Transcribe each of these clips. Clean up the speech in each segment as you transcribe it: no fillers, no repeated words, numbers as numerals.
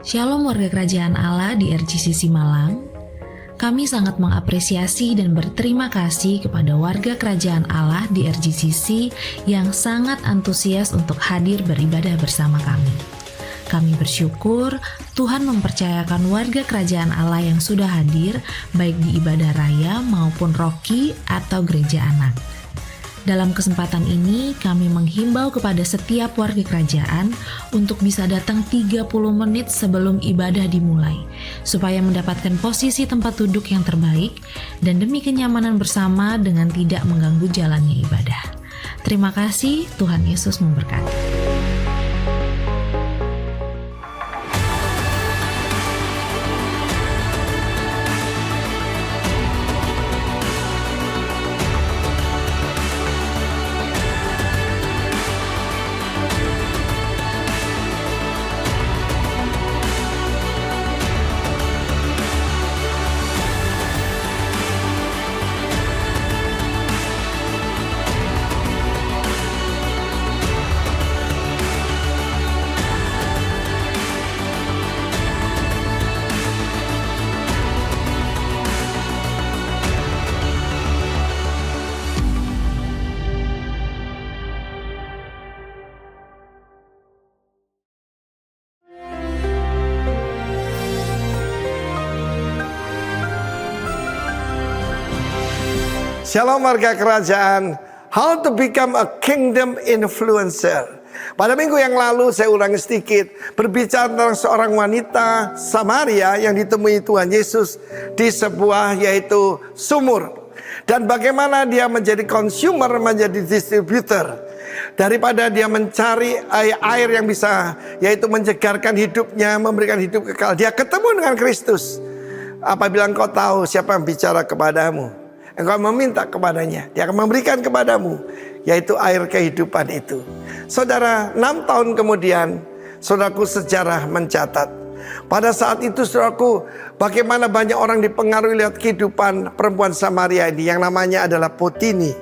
Shalom warga kerajaan Allah di RGCC Malang. Kami sangat mengapresiasi dan berterima kasih kepada warga kerajaan Allah di RGCC yang sangat antusias untuk hadir beribadah bersama kami. Kami bersyukur Tuhan mempercayakan warga kerajaan Allah yang sudah hadir baik di ibadah raya maupun roki atau gereja anak. Dalam kesempatan ini, kami menghimbau kepada setiap warga kerajaan untuk bisa datang 30 menit sebelum ibadah dimulai, supaya mendapatkan posisi tempat duduk yang terbaik dan demi kenyamanan bersama dengan tidak mengganggu jalannya ibadah. Terima kasih, Tuhan Yesus memberkati. Shalom warga kerajaan, how to become a kingdom influencer. Pada minggu yang lalu saya ulangi sedikit, berbicara tentang seorang wanita Samaria yang ditemui Tuhan Yesus di sebuah yaitu sumur. Dan bagaimana dia menjadi consumer, menjadi distributor. Daripada dia mencari air yang bisa yaitu menyegarkan hidupnya, memberikan hidup kekal, dia ketemu dengan Kristus. Apabila engkau tahu siapa yang bicara kepadamu, engkau meminta kepadanya, dia akan memberikan kepadamu, yaitu air kehidupan itu. Saudara, 6 tahun kemudian, saudaraku, sejarah mencatat. Pada saat itu, saudaraku, bagaimana banyak orang dipengaruhi lihat kehidupan perempuan Samaria ini, yang namanya adalah Potini.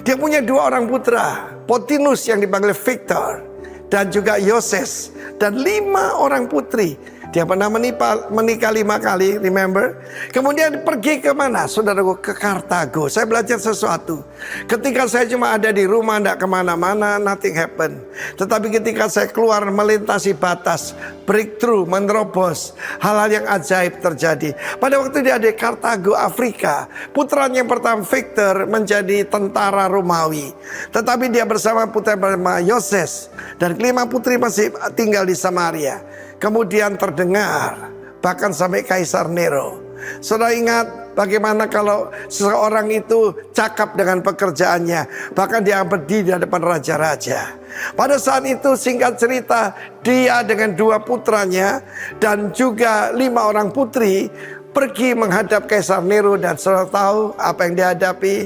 Dia punya 2 orang putra, Potinus yang dipanggil Victor, dan juga Yoses, dan 5 orang putri. Dia pernah menikah 5 kali, remember? Kemudian pergi ke mana? Saudaraku, ke Kartago. Saya belajar sesuatu. Ketika saya cuma ada di rumah, tidak kemana-mana, nothing happen. Tetapi ketika saya keluar melintasi batas, breakthrough, menerobos, hal-hal yang ajaib terjadi. Pada waktu dia di Kartago, Afrika, putranya yang pertama Victor menjadi tentara Romawi. Tetapi dia bersama putra bernama Yoses, dan 5 putri masih tinggal di Samaria. Kemudian terdengar bahkan sampai Kaisar Nero. Saudara ingat bagaimana kalau seseorang itu cakap dengan pekerjaannya, bahkan dia berdiri di hadapan raja-raja. Pada saat itu, singkat cerita, dia dengan 2 putranya dan juga 5 orang putri pergi menghadap Kaisar Nero. Dan saudara tahu apa yang dihadapi?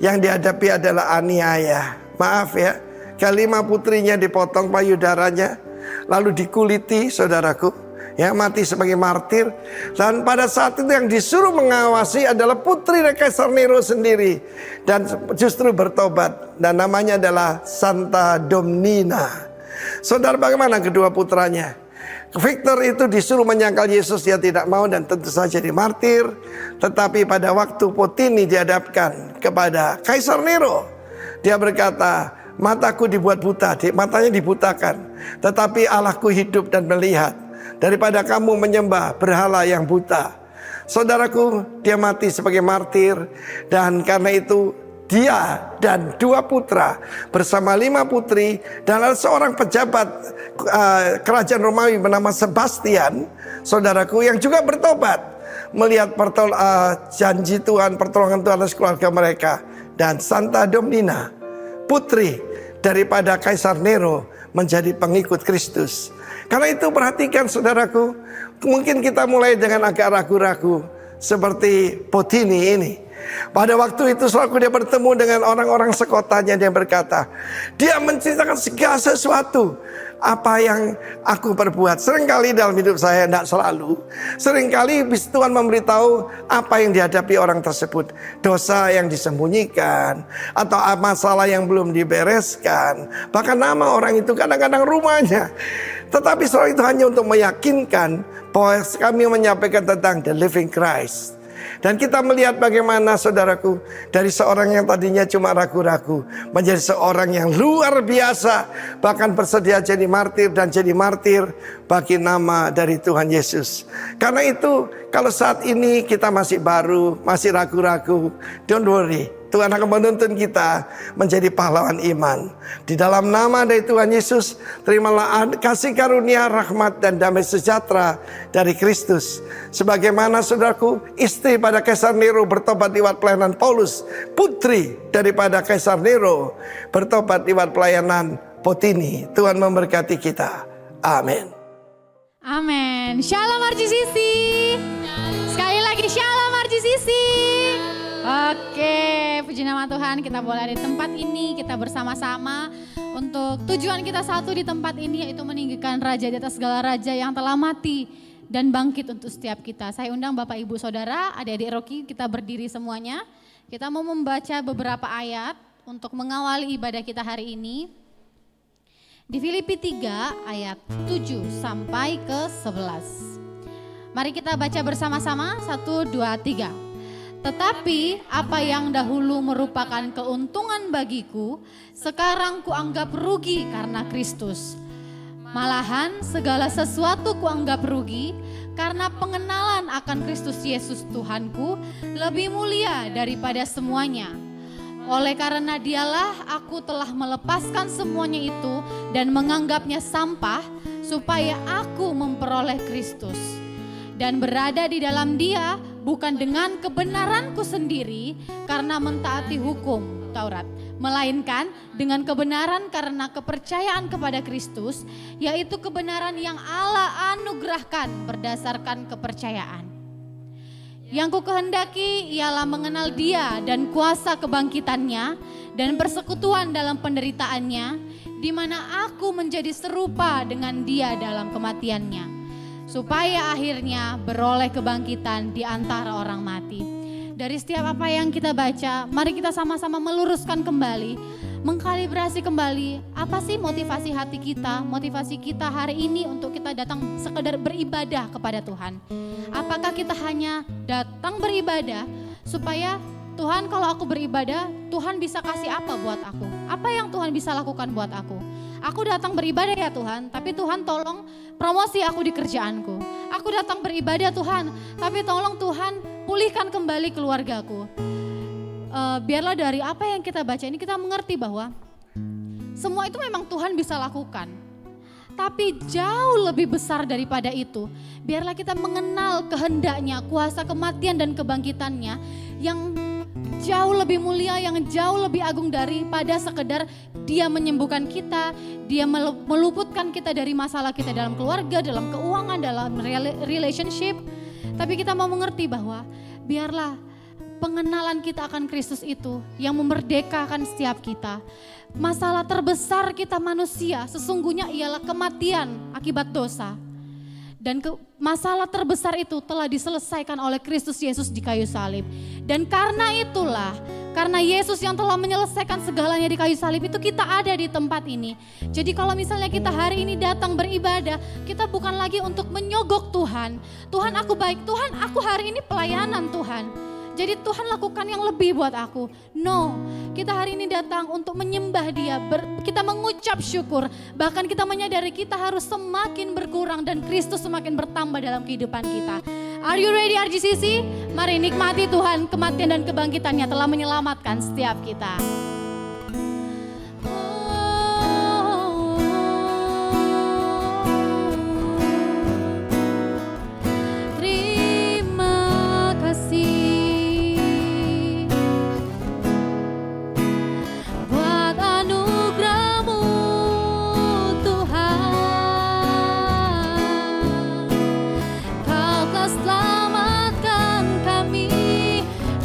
Yang dihadapi adalah aniaya. Maaf ya, ke-5 putrinya dipotong payudaranya, lalu dikuliti, saudaraku, ya, mati sebagai martir. Dan pada saat itu yang disuruh mengawasi adalah putri Kaisar Nero sendiri, dan justru bertobat, dan namanya adalah Santa Domnina. Saudara, bagaimana kedua putranya? Victor itu disuruh menyangkal Yesus, dia tidak mau dan tentu saja dimartir. Tetapi pada waktu Potini dihadapkan kepada Kaisar Nero, dia berkata, mataku dibuat buta, matanya dibutakan, tetapi Allahku hidup dan melihat. Daripada kamu menyembah berhala yang buta. Saudaraku, dia mati sebagai martir. Dan karena itu dia dan 2 putra bersama 5 putri, dan ada seorang pejabat kerajaan Romawi bernama Sebastian, saudaraku, yang juga bertobat melihat janji Tuhan, pertolongan Tuhan atas keluarga mereka. Dan Santa Domnina, putri daripada Kaisar Nero, menjadi pengikut Kristus. Karena itu perhatikan saudaraku, mungkin kita mulai dengan agak ragu-ragu seperti Potini ini. Pada waktu itu selaku dia bertemu dengan orang-orang sekotanya, dia berkata, dia menceritakan segala sesuatu apa yang aku perbuat. Seringkali dalam hidup saya, tidak selalu, seringkali Tuhan memberitahu apa yang dihadapi orang tersebut. Dosa yang disembunyikan, atau masalah yang belum dibereskan, bahkan nama orang itu, kadang-kadang rumahnya. Tetapi selalu itu hanya untuk meyakinkan bahwa kami menyampaikan tentang the living Christ. Dan kita melihat bagaimana, saudaraku, dari seorang yang tadinya cuma ragu-ragu menjadi seorang yang luar biasa, bahkan bersedia jadi martir dan jadi martir bagi nama dari Tuhan Yesus. Karena itu, kalau saat ini kita masih baru, masih ragu-ragu, don't worry, Tuhan akan menuntun kita menjadi pahlawan iman. Di dalam nama dari Tuhan Yesus, terimalah kasih karunia, rahmat, dan damai sejahtera dari Kristus. Sebagaimana, saudaraku, istri pada Kaisar Nero bertobat lewat pelayanan Paulus, putri daripada Kaisar Nero bertobat lewat pelayanan Potini. Tuhan memberkati kita. Amin. Amin. Shalom RGCC. Sekali lagi shalom RGCC. Oke, puji nama Tuhan, kita boleh ada di tempat ini, kita bersama-sama untuk tujuan kita satu di tempat ini, yaitu meninggikan Raja di atas segala raja yang telah mati dan bangkit untuk setiap kita. Saya undang Bapak Ibu Saudara, adik-adik Rocky, kita berdiri semuanya. Kita mau membaca beberapa ayat untuk mengawali ibadah kita hari ini. Di Filipi 3 ayat 7 sampai ke 11. Mari kita baca bersama-sama, 1, 2, 3. Tetapi apa yang dahulu merupakan keuntungan bagiku, sekarang kuanggap rugi karena Kristus. Malahan segala sesuatu kuanggap rugi karena pengenalan akan Kristus Yesus Tuhanku lebih mulia daripada semuanya. Oleh karena dialah aku telah melepaskan semuanya itu dan menganggapnya sampah supaya aku memperoleh Kristus. Dan berada di dalam Dia bukan dengan kebenaranku sendiri karena mentaati hukum Taurat, melainkan dengan kebenaran karena kepercayaan kepada Kristus, yaitu kebenaran yang Allah anugerahkan berdasarkan kepercayaan. Yang ku kehendaki ialah mengenal Dia dan kuasa kebangkitannya dan persekutuan dalam penderitaannya, di mana aku menjadi serupa dengan Dia dalam kematiannya, supaya akhirnya beroleh kebangkitan di antara orang mati. Dari setiap apa yang kita baca, mari kita sama-sama meluruskan kembali, mengkalibrasi kembali, apa sih motivasi hati kita, motivasi kita hari ini untuk kita datang sekedar beribadah kepada Tuhan. Apakah kita hanya datang beribadah supaya Tuhan, kalau aku beribadah, Tuhan bisa kasih apa buat aku? Apa yang Tuhan bisa lakukan buat aku? Aku datang beribadah ya Tuhan, tapi Tuhan tolong promosi aku di kerjaanku. Aku datang beribadah Tuhan, tapi tolong Tuhan pulihkan kembali keluargaku. Biarlah dari apa yang kita baca ini kita mengerti bahwa semua itu memang Tuhan bisa lakukan. Tapi jauh lebih besar daripada itu, biarlah kita mengenal kehendaknya, kuasa kematian dan kebangkitannya yang jauh lebih mulia, yang jauh lebih agung daripada sekedar Dia menyembuhkan kita, Dia meluputkan kita dari masalah kita dalam keluarga, dalam keuangan, dalam relationship. Tapi kita mau mengerti bahwa biarlah pengenalan kita akan Kristus itu yang memerdekakan setiap kita. Masalah terbesar kita manusia sesungguhnya ialah kematian akibat dosa. Dan masalah terbesar itu telah diselesaikan oleh Kristus Yesus di kayu salib. Dan karena itulah, karena Yesus yang telah menyelesaikan segalanya di kayu salib itu, kita ada di tempat ini. Jadi kalau misalnya kita hari ini datang beribadah, kita bukan lagi untuk menyogok Tuhan. Tuhan aku baik, Tuhan aku hari ini pelayanan Tuhan. Jadi Tuhan lakukan yang lebih buat aku. No, kita hari ini datang untuk menyembah Dia, kita mengucap syukur. Bahkan kita menyadari kita harus semakin berkurang dan Kristus semakin bertambah dalam kehidupan kita. Are you ready RGCC? Mari nikmati Tuhan, kematian dan kebangkitannya telah menyelamatkan setiap kita.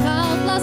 Kau telah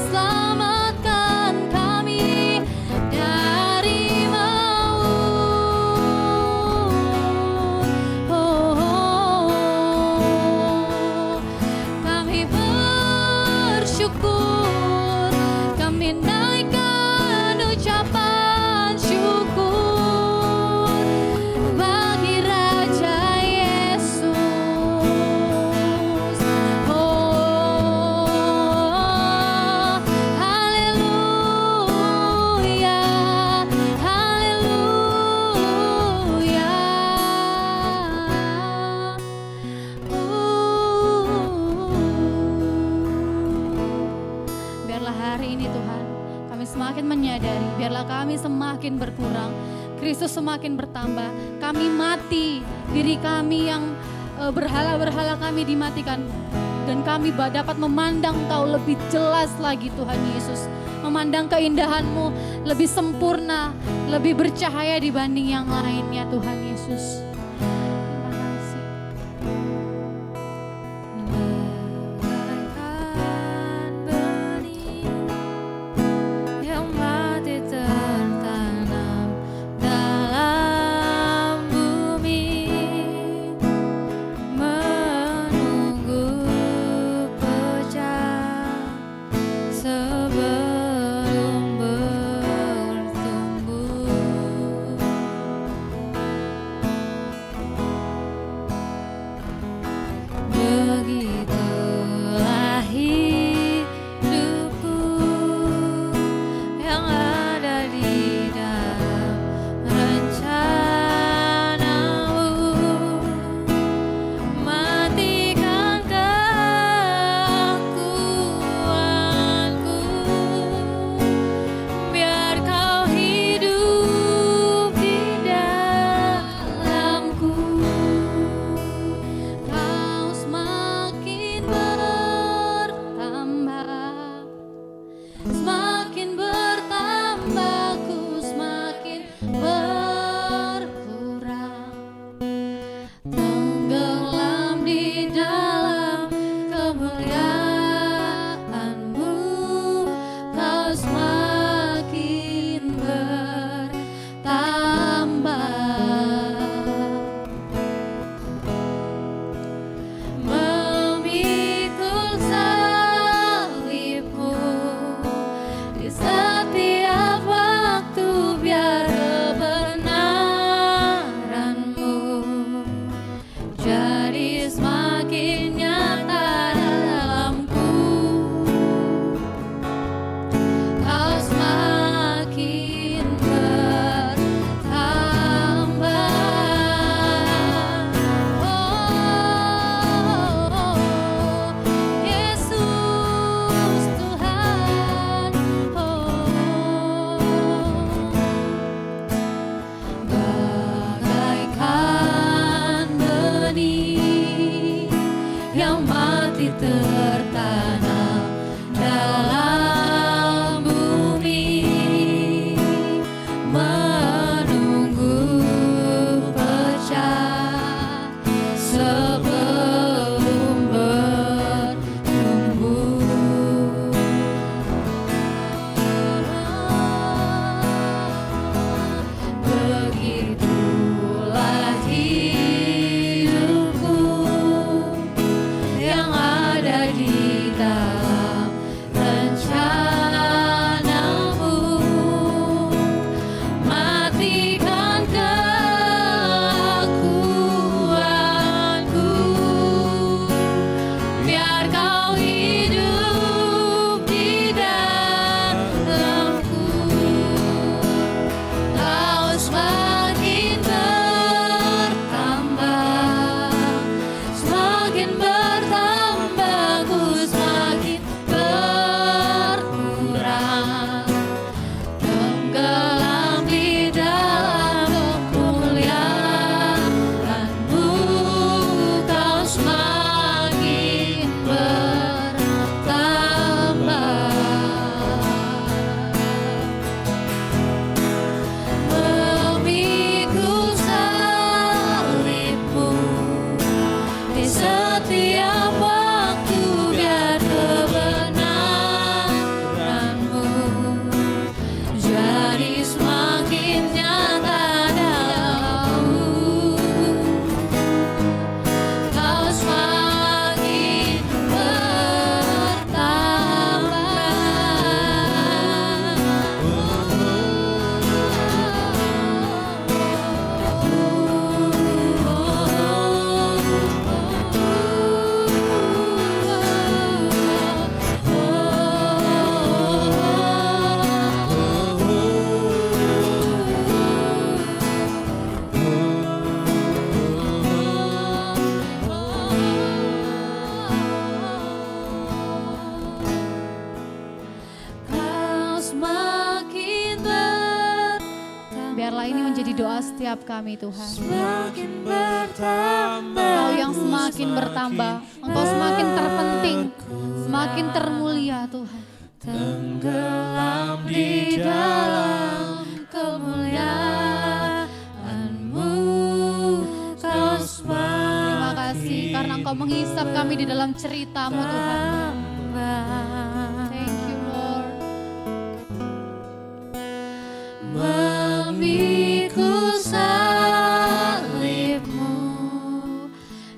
semakin berkurang, Kristus semakin bertambah. Kami mati, diri kami yang berhala-berhala kami dimatikan. Dan kami dapat memandang Engkau lebih jelas lagi Tuhan Yesus. Memandang keindahan-Mu lebih sempurna, lebih bercahaya dibanding yang lainnya Tuhan Yesus. Terima kasih. Bagaikan benih yang mati tertanam dalam bumi, menunggu pecah sebelum bertumbuh. setiap kami Tuhan. semakin bertambah. Engkau yang semakin bertambah, Engkau semakin terpenting, semakin termulia Tuhan. Tenggelam di dalam kemuliaan-Mu, Kau Terima kasih karena Engkau menghisap kami di dalam cerita-Mu Tuhan. Thank you Lord. memikul salib-Mu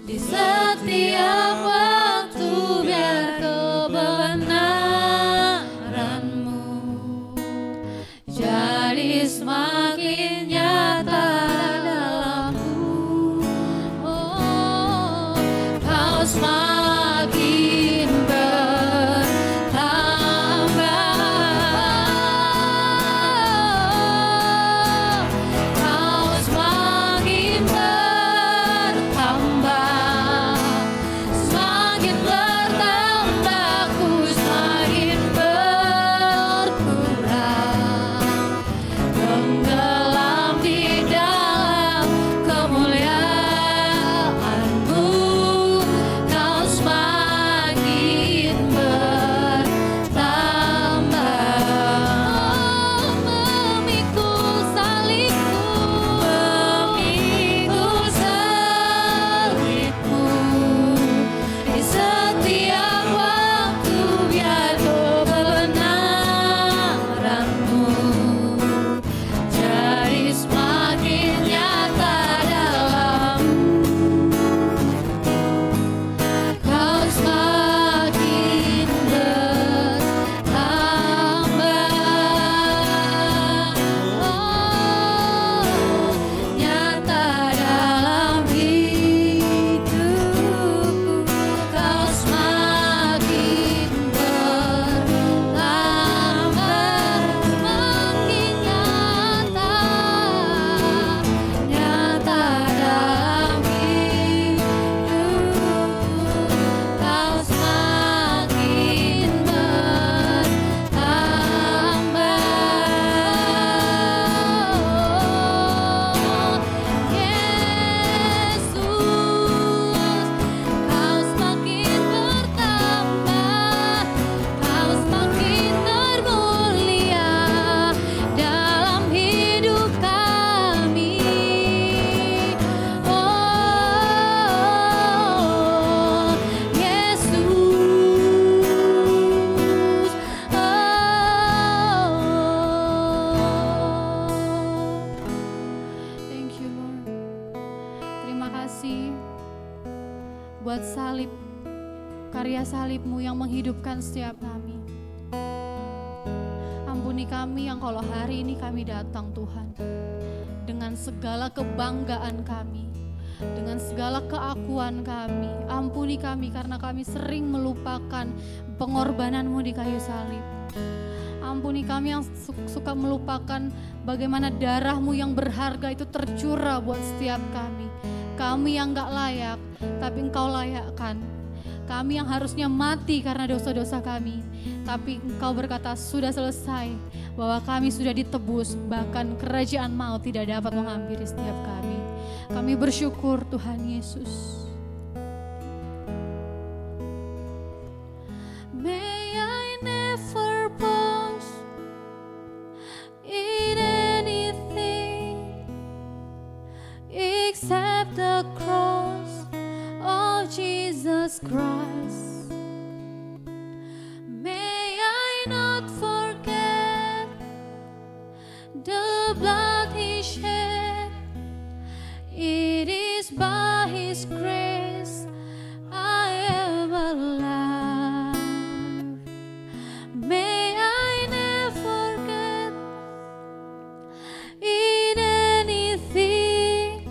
di setiap waktu, biar kebenaran-Mu jadi semakin nyata dalamku. Oh, Kau semakin Kau semakin bertambah, semakin bertambah, ku semakin berkurang, tenggelam di dalam kemuliaan-Mu, Kau semakin bertambah. Memikul salib-Mu di setiap waktu, biar kebenaran-Mu jadi semakin nyata dalamku. Kau semakin bertambah, oh, nyata dalam hidupku. Kau semakin bertambah, semakin nyata, nyata dalam hidupku. Kau semakin bertambah, Yesus. Kau semakin bertambah, Kau semakin termulia dalam hidup kami. Oh, Yesus. Thank you Lord. Terima kasih buat salib, karya salib-Mu yang menghidupkan setiap kami. Ampuni kami yang kalau hari ini kami datang Tuhan, dengan segala kebanggaan kami, dengan segala keakuan kami. Ampuni kami karena kami sering melupakan pengorbanan-Mu di kayu salib. Ampuni kami yang suka melupakan bagaimana darah-Mu yang berharga itu tercurah buat setiap kami. Kami yang gak layak, tapi Engkau layakkan. Kami yang harusnya mati karena dosa-dosa kami, tapi Engkau berkata sudah selesai, bahwa kami sudah ditebus, bahkan kerajaan maut tidak dapat menghampiri setiap kami. Kami bersyukur Tuhan Yesus. May I never boast in anything except the cross of Jesus Christ. May I not forget the blood He shed. It is by His grace I am alive. May I never forget in anything.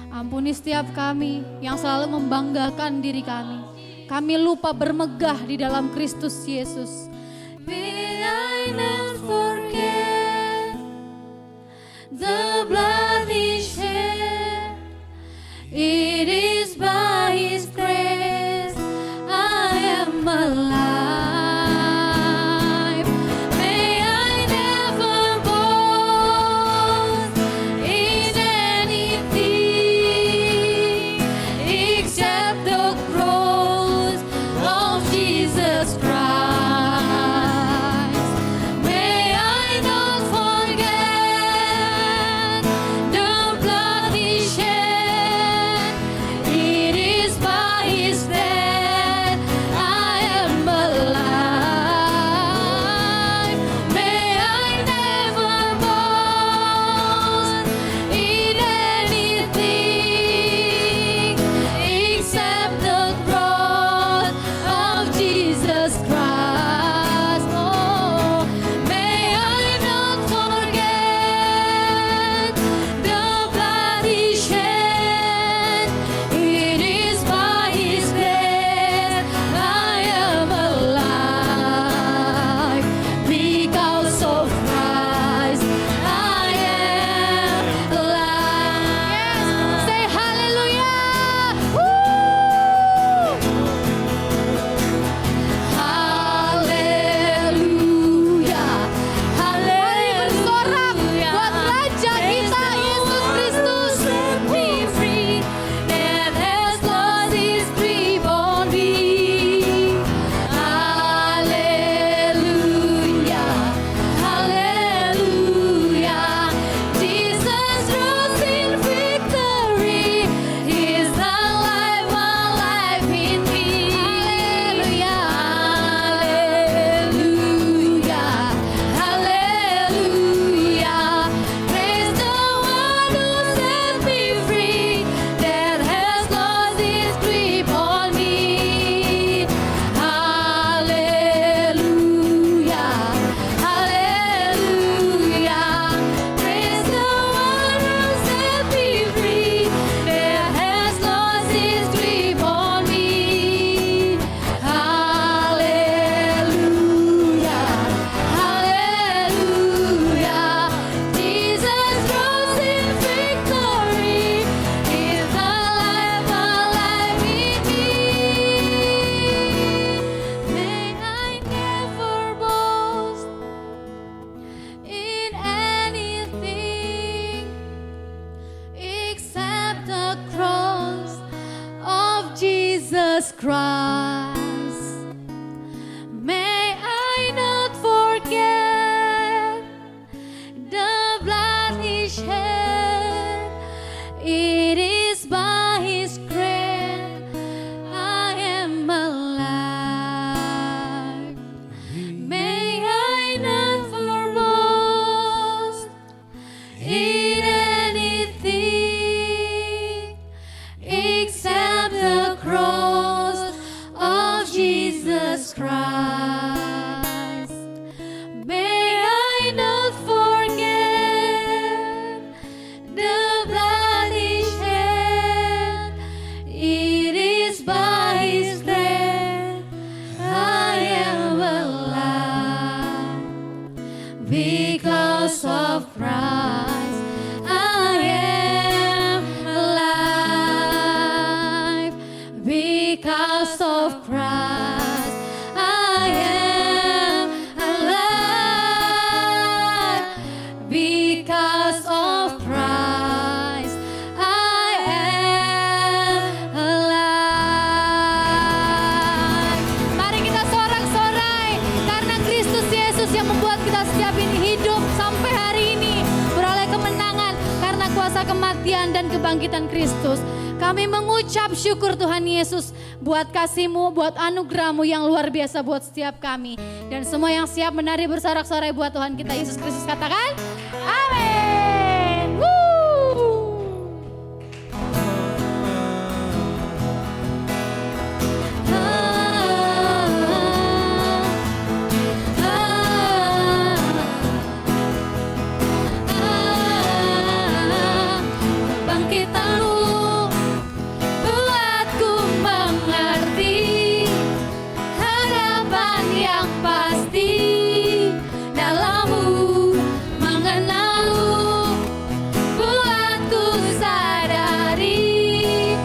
Ampuni setiap kami yang selalu membanggakan diri kami. Kami lupa bermegah di dalam Kristus Yesus. May I not forget the blood He shed. It is by His grace I am alive. May I never boast Christ. May I not forget the blood He shed. It is by His grace I am alive. May I not boast in anything except the cross of Jesus Christ. May I not forget the blood He shed. It is by His grace I am alive. Because of Christ I am alive. Because of Christ I am alive. Because of Christ I am alive. Mari kita sorak-sorai karena Kristus Yesus yang membuat kita setiap ini hidup sampai hari ini, beroleh kemenangan karena kuasa kematian dan kebangkitan Kristus. Kami mengucap syukur Tuhan Yesus buat kasih-Mu, buat anugerah-Mu yang luar biasa buat setiap kami. Dan semua yang siap menari bersorak-sorai buat Tuhan kita Yesus Kristus katakan, amin. Bangkitanmu buatku mengerti harapan yang pasti dalam-Mu, mengenal-Mu, buatku sadari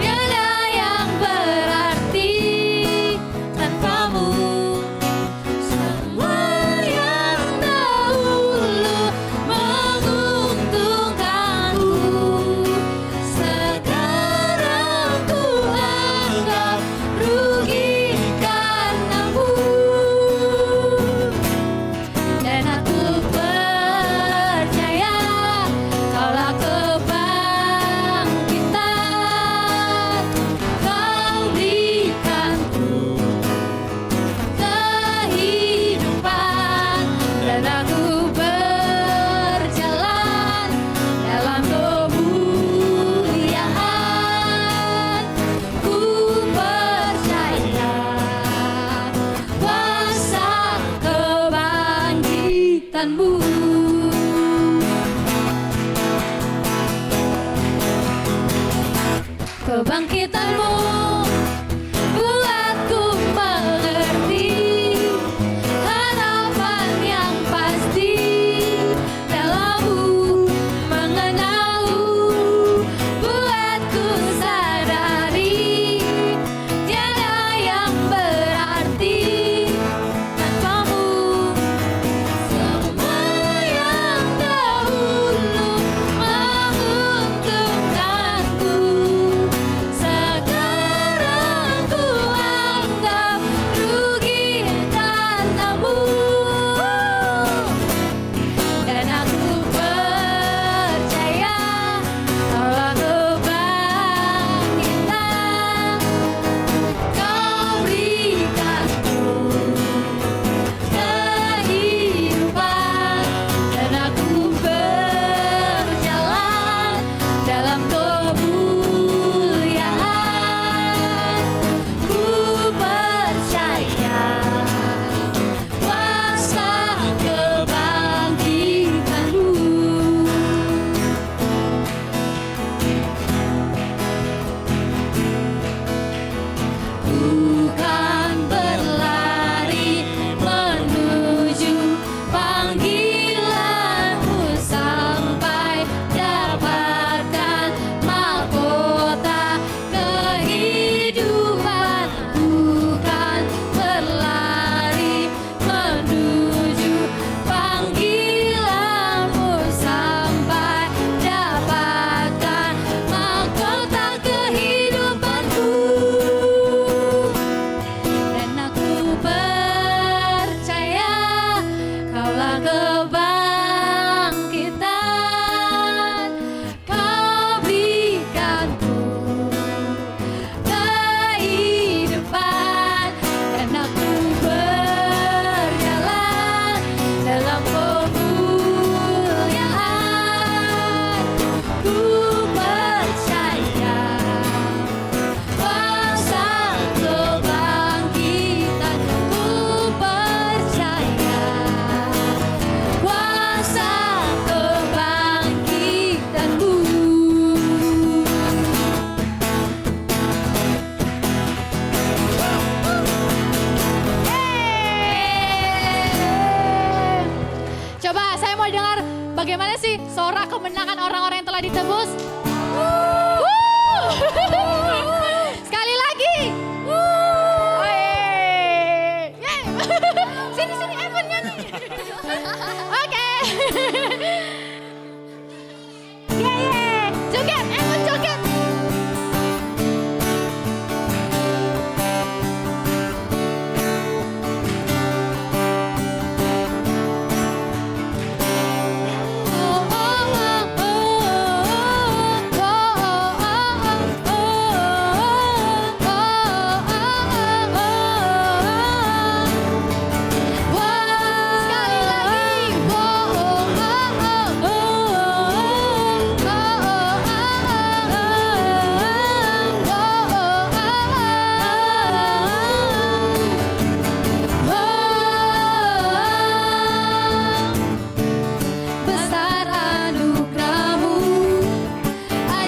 tiada yang berarti tanpa-Mu. Semua yang dahulu menguntungkanku sekarang ku anggap rugi karenamu. Dan aku percaya Kaulah kebangkitan, Kau berikanku kehidupan. Dan aku berjalan dalam kemuliaan. Ku percaya kuasa kebangkitan-Mu. Kebangkitan-Mu buatku mengerti harapan yang pasti dalam-Mu, mengenal-Mu, buatku sadari tiada yang berarti tanpa-Mu. Semua yang dahulu menguntungkanku sekarang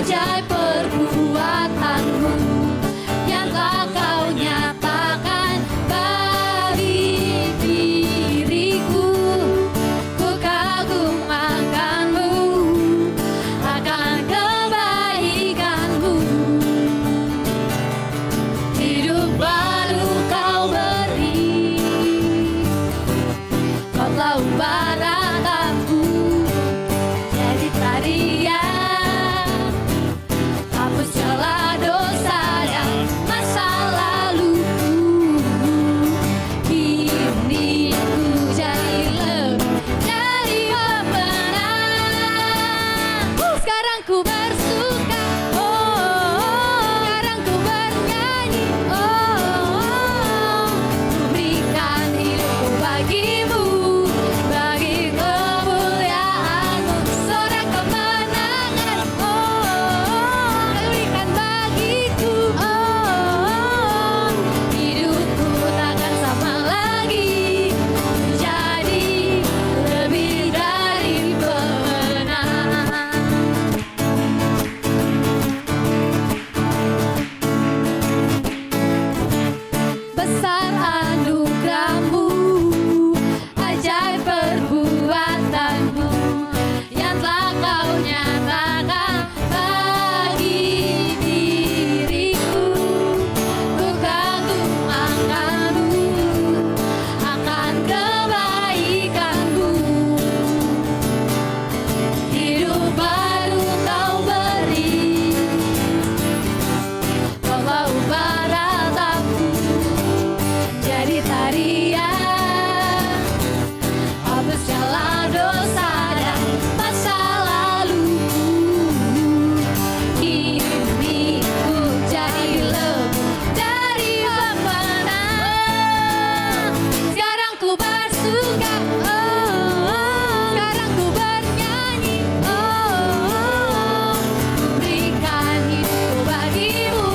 ajaib perbuatanmu yang telah kau nyatakan bagi diriku. Ku kagum akanmu, akan kebaikanmu. Hidup baru kau beri, kau telah barat aku jadi tarian, hapus celah dosa dan masa laluku. Kini ku jadi lebih dari pemenang. Sekarang ku bersuka, sekarang ku bernyanyi, ku berikan hidupku bagimu, bagi kemuliaanmu. Sorak kemenangan, berikan bagiku, hidupku takkan sama lagi, jadi lebih dari pemenang. Besar anugerahmu, ajaib perbuatanmu yang telah kau nyatakan bagi diriku. Ku kagum akanmu, akan kebaikanmu. Hidup baru kau beri, kau telah barat aku jadi tarian, hapus celah dosa dan masa laluku. Kini ku jadi lebih dari pemenang. Sekarang ku bersuka, sekarang ku bernyanyi, berikan hidupku bagimu,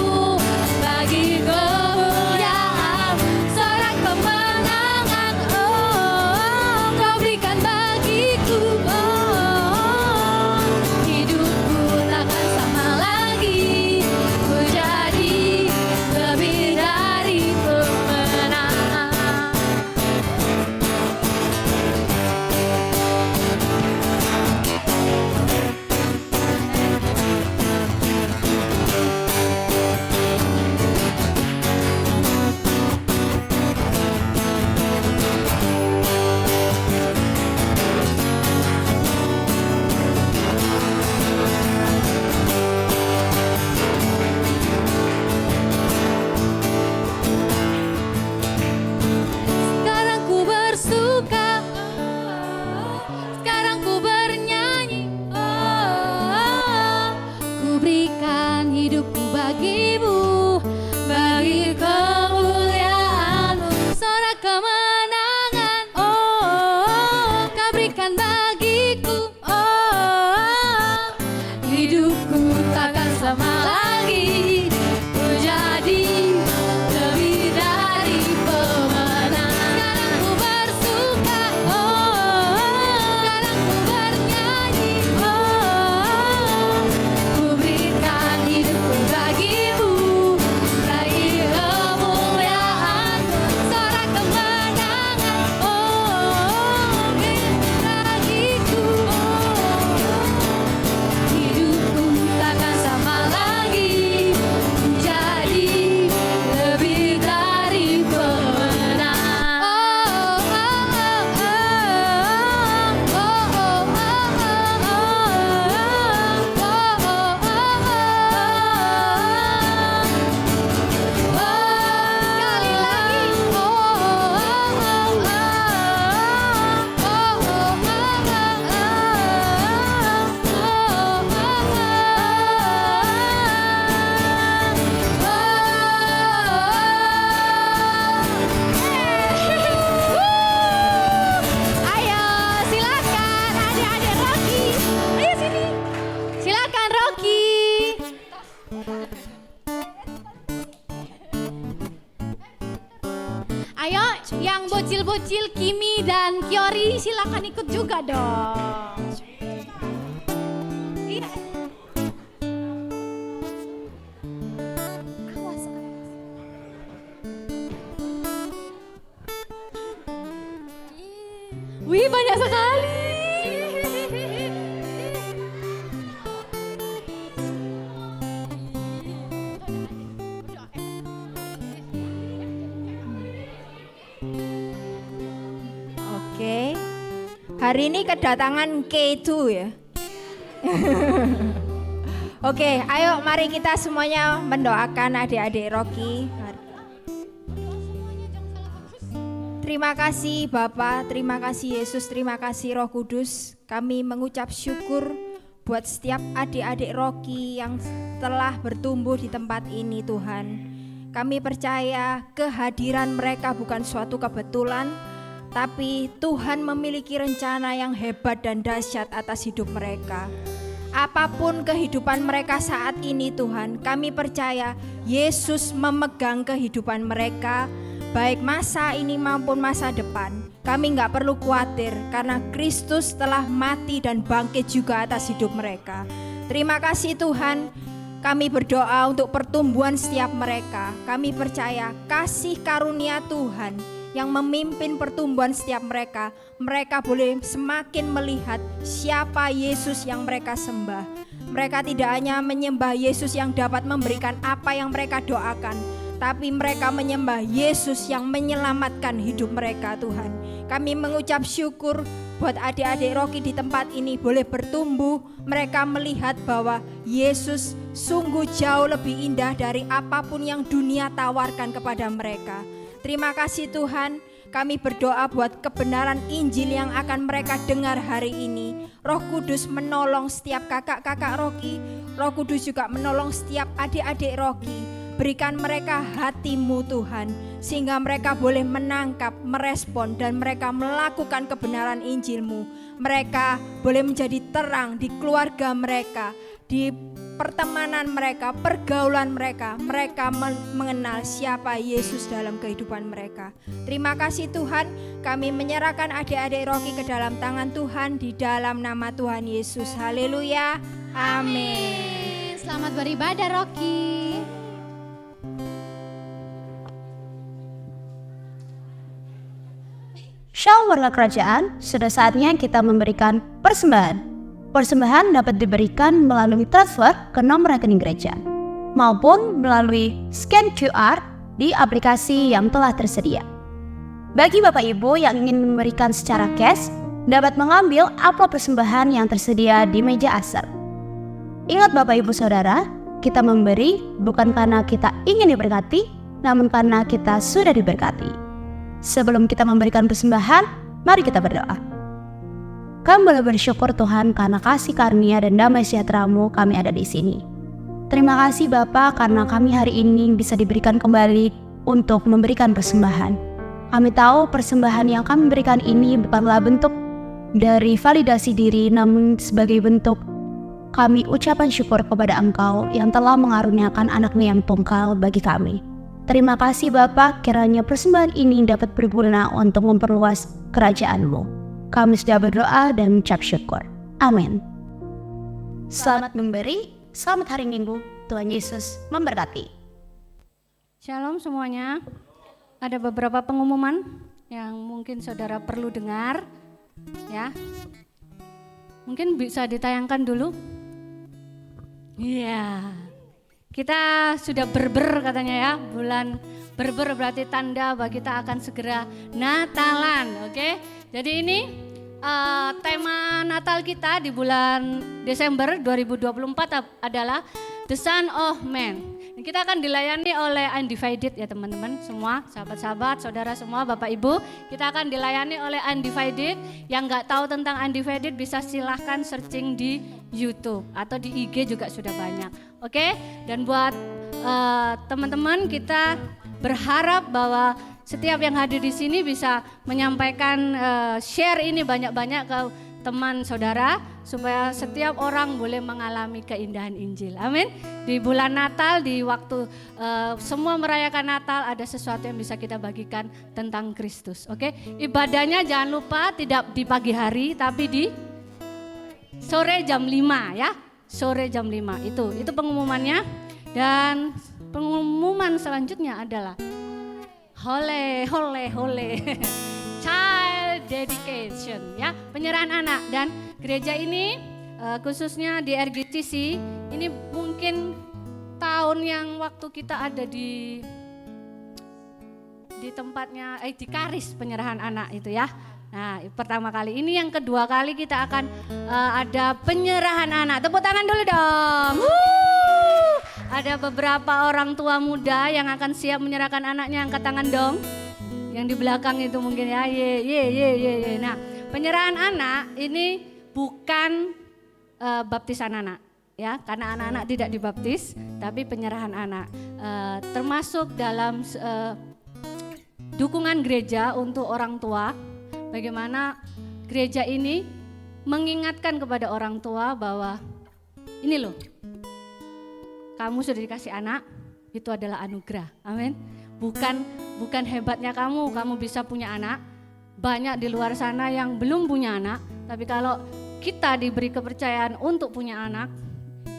bagi kemuliaanmu. Sorak kemenangan, kau berikan bagiku, hidupku takkan sama lagi, ku jadi lebih dari pemenang. Sekarang ku bersuka, sekarang ku bernyanyi, ku berikan hidupku bagimu, bagi kemuliaanmu. Sorak kemenangan, kau berikan bagiku, hidupku takkan sama lagi, ku jadi lebih dari pemenang. Sekarang ku bersuka, sekarang ku bernyanyi, ku berikan hidupku bagimu, bagi kemuliaanmu. Sorak kemenangan, bagiku, hidupku takkan sama lagi, jadi lebih dari pemenang. Sekali ayo silakan adik-adik Rocky, ayo sini, silakan Rocky. Ayo yang bocil-bocil Kimi dan Kiori silakan ikut juga dong. Iya. Hari ini kedatangan K2 ya. Oke, ayo mari kita semuanya mendoakan adik-adik Rocky. Terima kasih Bapa, terima kasih Yesus, terima kasih Roh Kudus. Kami mengucap syukur buat setiap adik-adik Rocky yang telah bertumbuh di tempat ini Tuhan. Kami percaya kehadiran mereka bukan suatu kebetulan, tapi Tuhan memiliki rencana yang hebat dan dahsyat atas hidup mereka. Apapun kehidupan mereka saat ini Tuhan, kami percaya Yesus memegang kehidupan mereka, baik masa ini maupun masa depan. Kami gak perlu khawatir karena Kristus telah mati dan bangkit juga atas hidup mereka. Terima kasih Tuhan. Kami berdoa untuk pertumbuhan setiap mereka. Kami percaya kasih karunia Tuhan yang memimpin pertumbuhan setiap mereka. Mereka boleh semakin melihat siapa Yesus yang mereka sembah. Mereka tidak hanya menyembah Yesus yang dapat memberikan apa yang mereka doakan, tapi mereka menyembah Yesus yang menyelamatkan hidup mereka Tuhan. Kami mengucap syukur buat adik-adik Rocky di tempat ini boleh bertumbuh. Mereka melihat bahwa Yesus sungguh jauh lebih indah dari apapun yang dunia tawarkan kepada mereka. Terima kasih Tuhan. Kami berdoa buat kebenaran Injil yang akan mereka dengar hari ini. Roh Kudus menolong setiap kakak-kakak Rocky. Roh Kudus juga menolong setiap adik-adik Rocky. Berikan mereka hati-Mu Tuhan, sehingga mereka boleh menangkap, merespon, dan mereka melakukan kebenaran Injil-Mu. Mereka boleh menjadi terang di keluarga mereka, di pertemanan mereka, pergaulan mereka. Mereka mengenal siapa Yesus dalam kehidupan mereka. Terima kasih Tuhan, kami menyerahkan adik-adik Rocky ke dalam tangan Tuhan di dalam nama Tuhan Yesus. Haleluya, amin. Selamat beribadah Rocky. Shalom warga kerajaan, sudah saatnya kita memberikan persembahan. Persembahan dapat diberikan melalui transfer ke nomor rekening gereja, maupun melalui scan QR di aplikasi yang telah tersedia. Bagi Bapak Ibu yang ingin memberikan secara cash, dapat mengambil amplop persembahan yang tersedia di meja asar. Ingat Bapak Ibu Saudara, kita memberi bukan karena kita ingin diberkati, namun karena kita sudah diberkati. Sebelum kita memberikan persembahan, mari kita berdoa. Kami boleh bersyukur Tuhan karena kasih karunia dan damai sejahtera-Mu kami ada di sini. Terima kasih Bapa karena kami hari ini bisa diberikan kembali untuk memberikan persembahan. Kami tahu persembahan yang kami berikan ini bukanlah bentuk dari validasi diri, namun sebagai bentuk kami ucapan syukur kepada Engkau yang telah mengaruniakan anak-Mu yang tunggal bagi kami. Terima kasih Bapa, kiranya persembahan ini dapat berguna untuk memperluas kerajaan-Mu. Kami sudah berdoa dan mengucap syukur. Amin. Selamat memberi, selamat hari Minggu. Tuhan Yesus memberkati. Shalom semuanya. Ada beberapa pengumuman yang mungkin saudara perlu dengar, ya. Mungkin bisa ditayangkan dulu. Iya. Kita sudah berber katanya ya, bulan berber berarti tanda bahwa kita akan segera Natalan, oke? Jadi ini tema Natal kita di bulan Desember 2024 adalah The Son of Man. Kita akan dilayani oleh Undivided ya teman-teman semua, sahabat-sahabat, saudara semua, Bapak Ibu. Kita akan dilayani oleh Undivided. Yang gak tahu tentang Undivided bisa silahkan searching di YouTube atau di IG juga sudah banyak. Oke, dan buat teman-teman kita berharap bahwa setiap yang hadir di sini bisa menyampaikan share ini banyak-banyak ke teman saudara supaya setiap orang boleh mengalami keindahan Injil. Amin. Di bulan Natal, di waktu semua merayakan Natal, ada sesuatu yang bisa kita bagikan tentang Kristus. Oke, ibadahnya jangan lupa tidak di pagi hari tapi di sore jam 5 ya. Sore jam 5 itu pengumumannya. Dan pengumuman selanjutnya adalah hole child dedication ya, penyerahan anak. Dan gereja ini khususnya di RGCC ini mungkin tahun yang waktu kita ada di tempatnya di Karis penyerahan anak itu ya. Nah, pertama kali ini, yang kedua kali kita akan ada penyerahan anak. Tepuk tangan dulu dong. Ada beberapa orang tua muda yang akan siap menyerahkan anaknya, angkat tangan dong. Yang di belakang itu mungkin ya, ye. Nah, penyerahan anak ini bukan baptisan anak, ya, karena anak-anak tidak dibaptis, tapi penyerahan anak termasuk dalam dukungan gereja untuk orang tua. Bagaimana gereja ini mengingatkan kepada orang tua bahwa ini loh, kamu sudah dikasih anak, itu adalah anugerah. Amin. Bukan hebatnya kamu bisa punya anak. Banyak di luar sana yang belum punya anak, tapi kalau kita diberi kepercayaan untuk punya anak,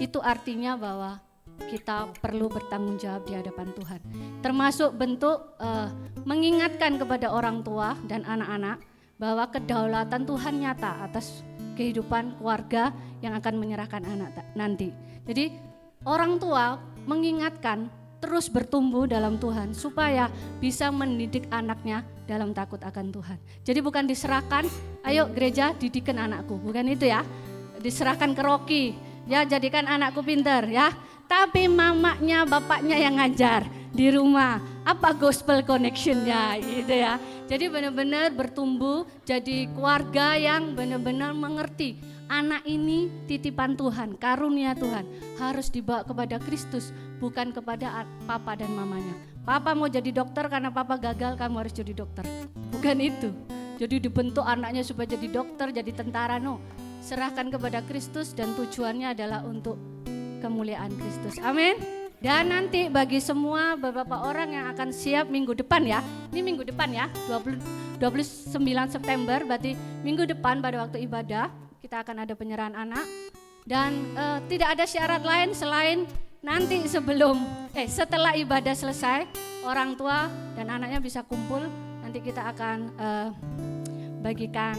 itu artinya bahwa kita perlu bertanggung jawab di hadapan Tuhan. Termasuk bentuk mengingatkan kepada orang tua dan anak-anak bahwa kedaulatan Tuhan nyata atas kehidupan keluarga yang akan menyerahkan anak nanti. Jadi orang tua mengingatkan terus bertumbuh dalam Tuhan supaya bisa mendidik anaknya dalam takut akan Tuhan. Jadi bukan diserahkan, ayo gereja didikan anakku, bukan itu ya. Diserahkan ke Rocky, ya jadikan anakku pintar ya. Tapi mamanya, bapaknya yang ngajar di rumah. Apa gospel connectionnya gitu ya. Jadi benar-benar bertumbuh jadi keluarga yang benar-benar mengerti. Anak ini titipan Tuhan, karunia Tuhan. Harus dibawa kepada Kristus, bukan kepada papa dan mamanya. Papa mau jadi dokter karena papa gagal, kamu harus jadi dokter. Bukan itu. Jadi dibentuk anaknya supaya jadi dokter, jadi tentara, no. Serahkan kepada Kristus dan tujuannya adalah untuk kemuliaan Kristus. Amin. Dan nanti bagi semua beberapa orang yang akan siap minggu depan ya. Ini minggu depan ya, 29 September, berarti minggu depan pada waktu ibadah kita akan ada penyerahan anak. Dan tidak ada syarat lain selain nanti setelah ibadah selesai, orang tua dan anaknya bisa kumpul. Nanti kita akan bagikan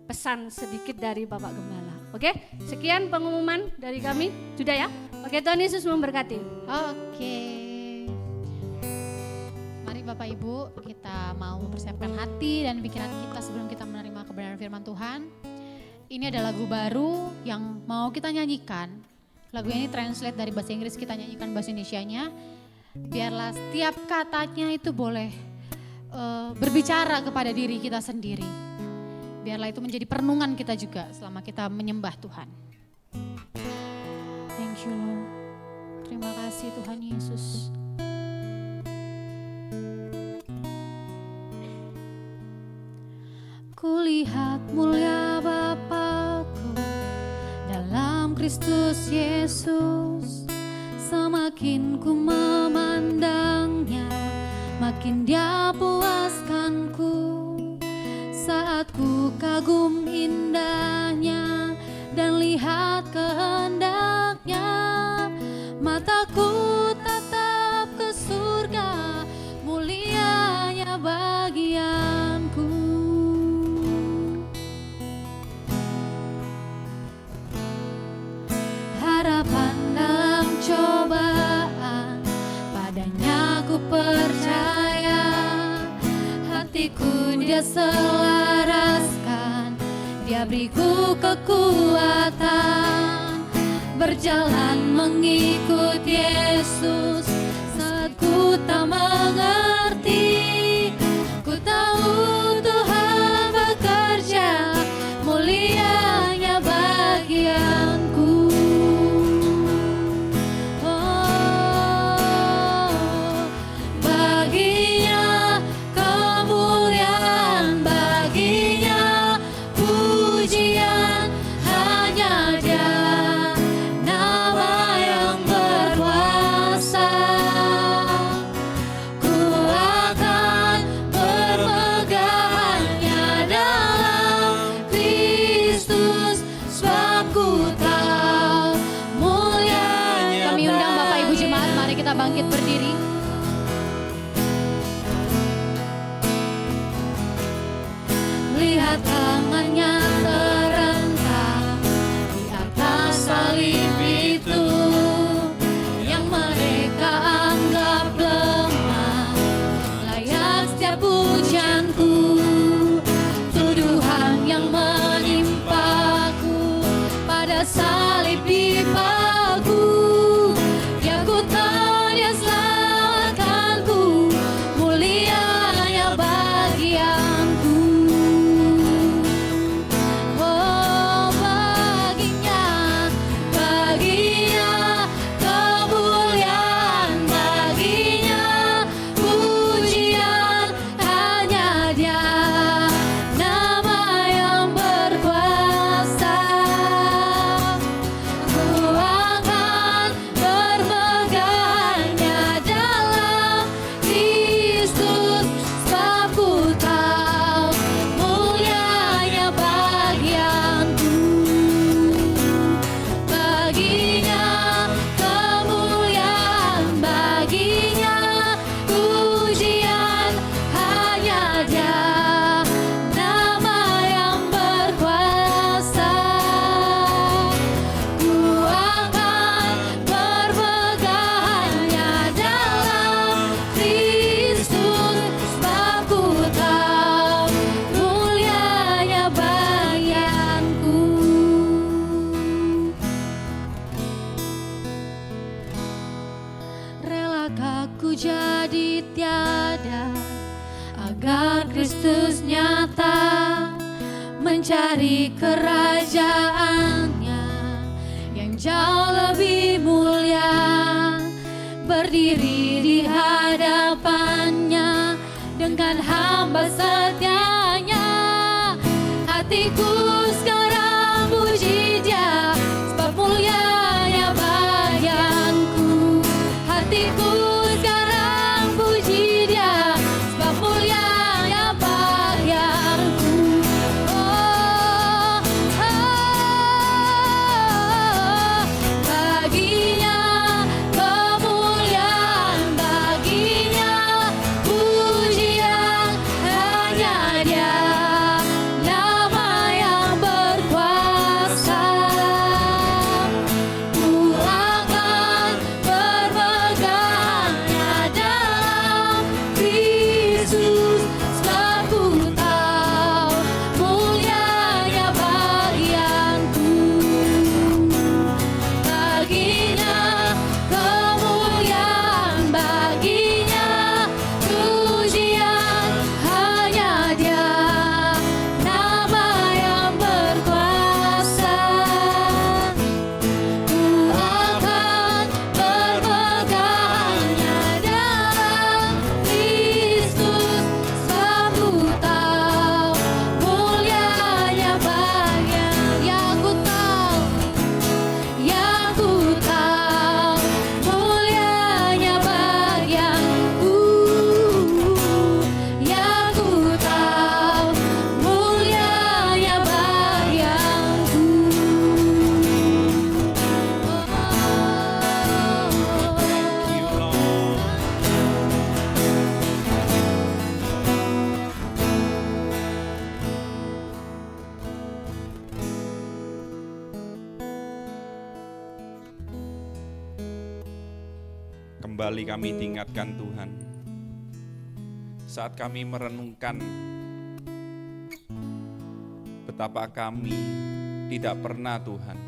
pesan sedikit dari Bapak Gembala. Oke, sekian pengumuman dari kami. Sudah ya? Oke, Tuhan Yesus memberkati. Oke. Mari Bapak Ibu, kita mau mempersiapkan hati dan pikiran kita sebelum kita menerima kebenaran firman Tuhan. Ini ada lagu baru yang mau kita nyanyikan. Lagu ini translate dari bahasa Inggris, kita nyanyikan bahasa Indonesianya. Biarlah setiap katanya itu boleh berbicara kepada diri kita sendiri. Biarlah itu menjadi perenungan kita juga selama kita menyembah Tuhan. Thank you Lord. Terima kasih Tuhan Yesus. Kulihat mulia Bapakku dalam Kristus Yesus. Semakin ku memandangnya, makin dia puaskanku. Saat ku kagum indahnya dan lihat kehendaknya, mataku tatap ke surga, mulianya bagianku. Harapan dalam cobaan, padanya ku percaya. Hatiku dia selaraskan, dia beriku kekuatan. Berjalan mengikut Yesus saat ku tak mengerti. Ku tahu Tuhan bekerja, mulianya bagianku. Baginya kemuliaan, baginya pujian, hanya Dia nama yang berkuasa. Ku akan bermegah hanya dalam Kristus, sebab ku tahu mulianya. Kami undang Bapak Ibu Jemaat, mari kita bangkit berdiri. Lihat tangannya terentang di atas salib itu, yang mereka anggap lemah, layak setiap pujianku. Tuduhan Apakah ku jadi tiada agar Kristus nyata mencari kerajaannya yang jauh lebih mulia, berdiri di hadapannya dengan hamba setianya. Hatiku sekarang puji Dia, sebab mulianya bagianku. Hatiku sekarang puji Dia, sebab mulianya bagianku. Oh, baginya kemuliaan, baginya pujian, hanya Dia, nama yang berkuasa. Ku akan berpegang dalam Kristus, sebab ku tahu mulianya bagianku. Baginya kemuliaan, baginya pujian, hanya Dia, nama yang berkuasa. Ku akan berpegang dalam Kristus, sebab ku tahu mulianya bagian. Yang ku tahu mulianya bagianku. Yang ku tahu mulianya bagianku. Kembali kami diingatkan Tuhan, saat kami merenungkan betapa kami tidak pernah Tuhan,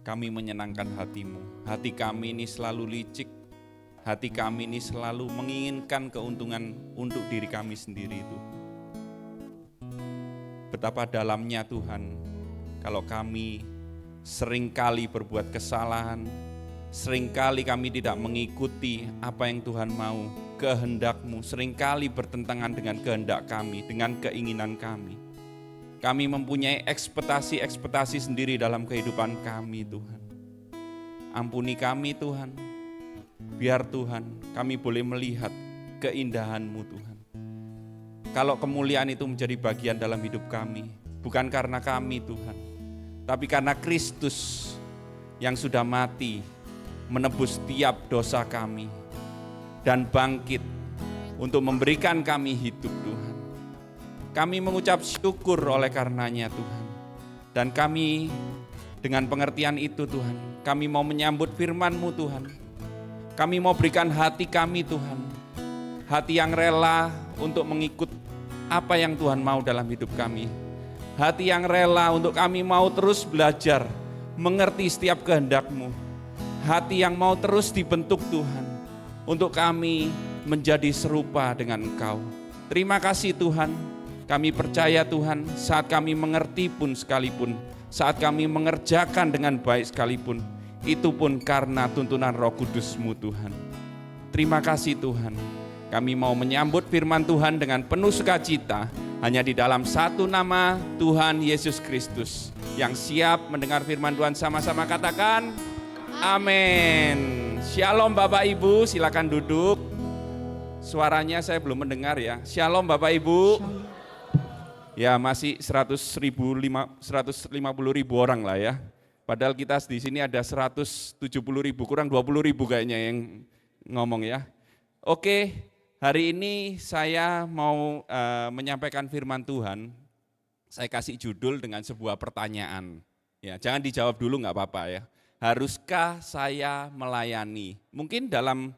kami menyenangkan Hati-Mu. Hati kami ini selalu licik, hati kami ini selalu menginginkan keuntungan untuk diri kami sendiri itu. Betapa dalamnya Tuhan, kalau kami seringkali berbuat kesalahan, seringkali kami tidak mengikuti apa yang Tuhan mau, kehendak-Mu, seringkali bertentangan dengan kehendak kami, dengan keinginan kami. Kami mempunyai ekspektasi sendiri dalam kehidupan kami Tuhan. Ampuni kami Tuhan, biar Tuhan kami boleh melihat keindahan-Mu Tuhan. Kalau kemuliaan itu menjadi bagian dalam hidup kami, bukan karena kami Tuhan, tapi karena Kristus yang sudah mati, menebus tiap dosa kami, dan bangkit untuk memberikan kami hidup Tuhan. Kami mengucap syukur oleh karenanya Tuhan. Dan kami dengan pengertian itu Tuhan, kami mau menyambut firman-Mu Tuhan. Kami mau berikan hati kami Tuhan, hati yang rela untuk mengikut apa yang Tuhan mau dalam hidup kami. Hati yang rela untuk kami mau terus belajar, mengerti setiap kehendak-Mu. Hati yang mau terus dibentuk Tuhan, untuk kami menjadi serupa dengan Engkau. Terima kasih Tuhan, kami percaya Tuhan, saat kami mengerti pun sekalipun, saat kami mengerjakan dengan baik sekalipun, itu pun karena tuntunan Roh Kudus-Mu Tuhan. Terima kasih Tuhan, kami mau menyambut firman Tuhan dengan penuh sukacita, hanya di dalam satu nama Tuhan Yesus Kristus, yang siap mendengar firman Tuhan. Sama-sama katakan, amin. Shalom Bapak Ibu, silakan duduk. Suaranya saya belum mendengar ya. Shalom Bapak Ibu. Ya masih 150.000 orang lah ya. Padahal kita di sini ada 170.000, kurang 20.000 kayaknya yang ngomong ya. Oke, hari ini saya mau menyampaikan firman Tuhan. Saya kasih judul dengan sebuah pertanyaan. Ya, jangan dijawab dulu nggak apa-apa ya. Haruskah saya melayani? Mungkin dalam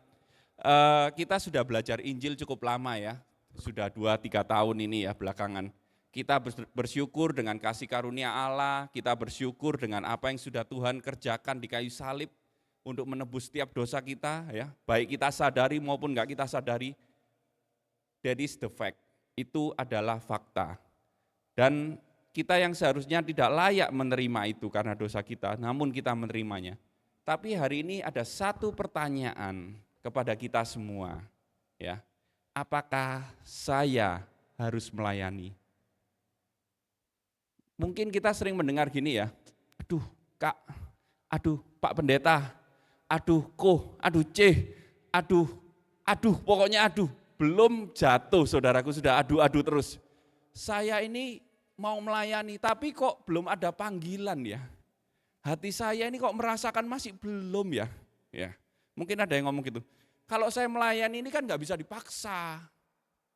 kita sudah belajar Injil cukup lama ya, sudah 2-3 tahun ini ya belakangan. Kita bersyukur dengan kasih karunia Allah, kita bersyukur dengan apa yang sudah Tuhan kerjakan di kayu salib. untuk menebus setiap dosa kita, ya, baik kita sadari maupun enggak kita sadari. That is the fact. Itu adalah fakta. Dan kita yang seharusnya tidak layak menerima itu karena dosa kita, namun kita menerimanya. Tapi hari ini ada satu pertanyaan kepada kita semua, ya. Apakah saya harus melayani? Mungkin kita sering mendengar gini ya, aduh Kak, aduh Pak Pendeta, aduh Ko, aduh C, aduh, pokoknya aduh. Belum jatuh saudaraku sudah adu-adu terus. Saya ini mau melayani tapi kok belum ada panggilan ya. Hati saya ini kok merasakan masih belum ya. Ya, mungkin ada yang ngomong gitu. Kalau saya melayani ini kan nggak bisa dipaksa.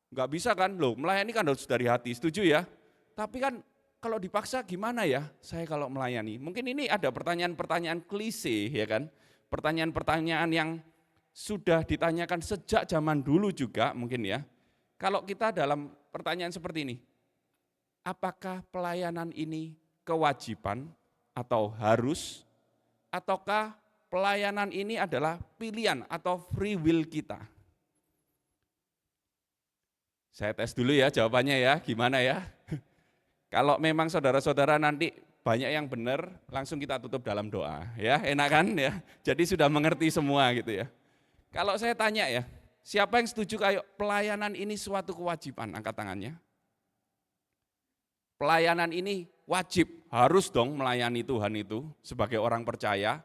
Nggak bisa kan, loh melayani kan harus dari hati, setuju ya. Tapi kan kalau dipaksa gimana ya saya kalau melayani. Mungkin ini ada pertanyaan-pertanyaan klise ya kan. Pertanyaan-pertanyaan yang sudah ditanyakan sejak zaman dulu juga mungkin ya. Kalau kita dalam pertanyaan seperti ini, apakah pelayanan ini kewajiban atau harus, ataukah pelayanan ini adalah pilihan atau free will kita? Saya tes dulu ya jawabannya ya, gimana ya? Kalau memang saudara-saudara nanti banyak yang benar, langsung kita tutup dalam doa ya, enak kan ya? Jadi sudah mengerti semua gitu ya. Kalau saya tanya ya, siapa yang setuju kayak pelayanan ini suatu kewajiban? Angkat tangannya. Pelayanan ini wajib, harus dong melayani Tuhan itu sebagai orang percaya.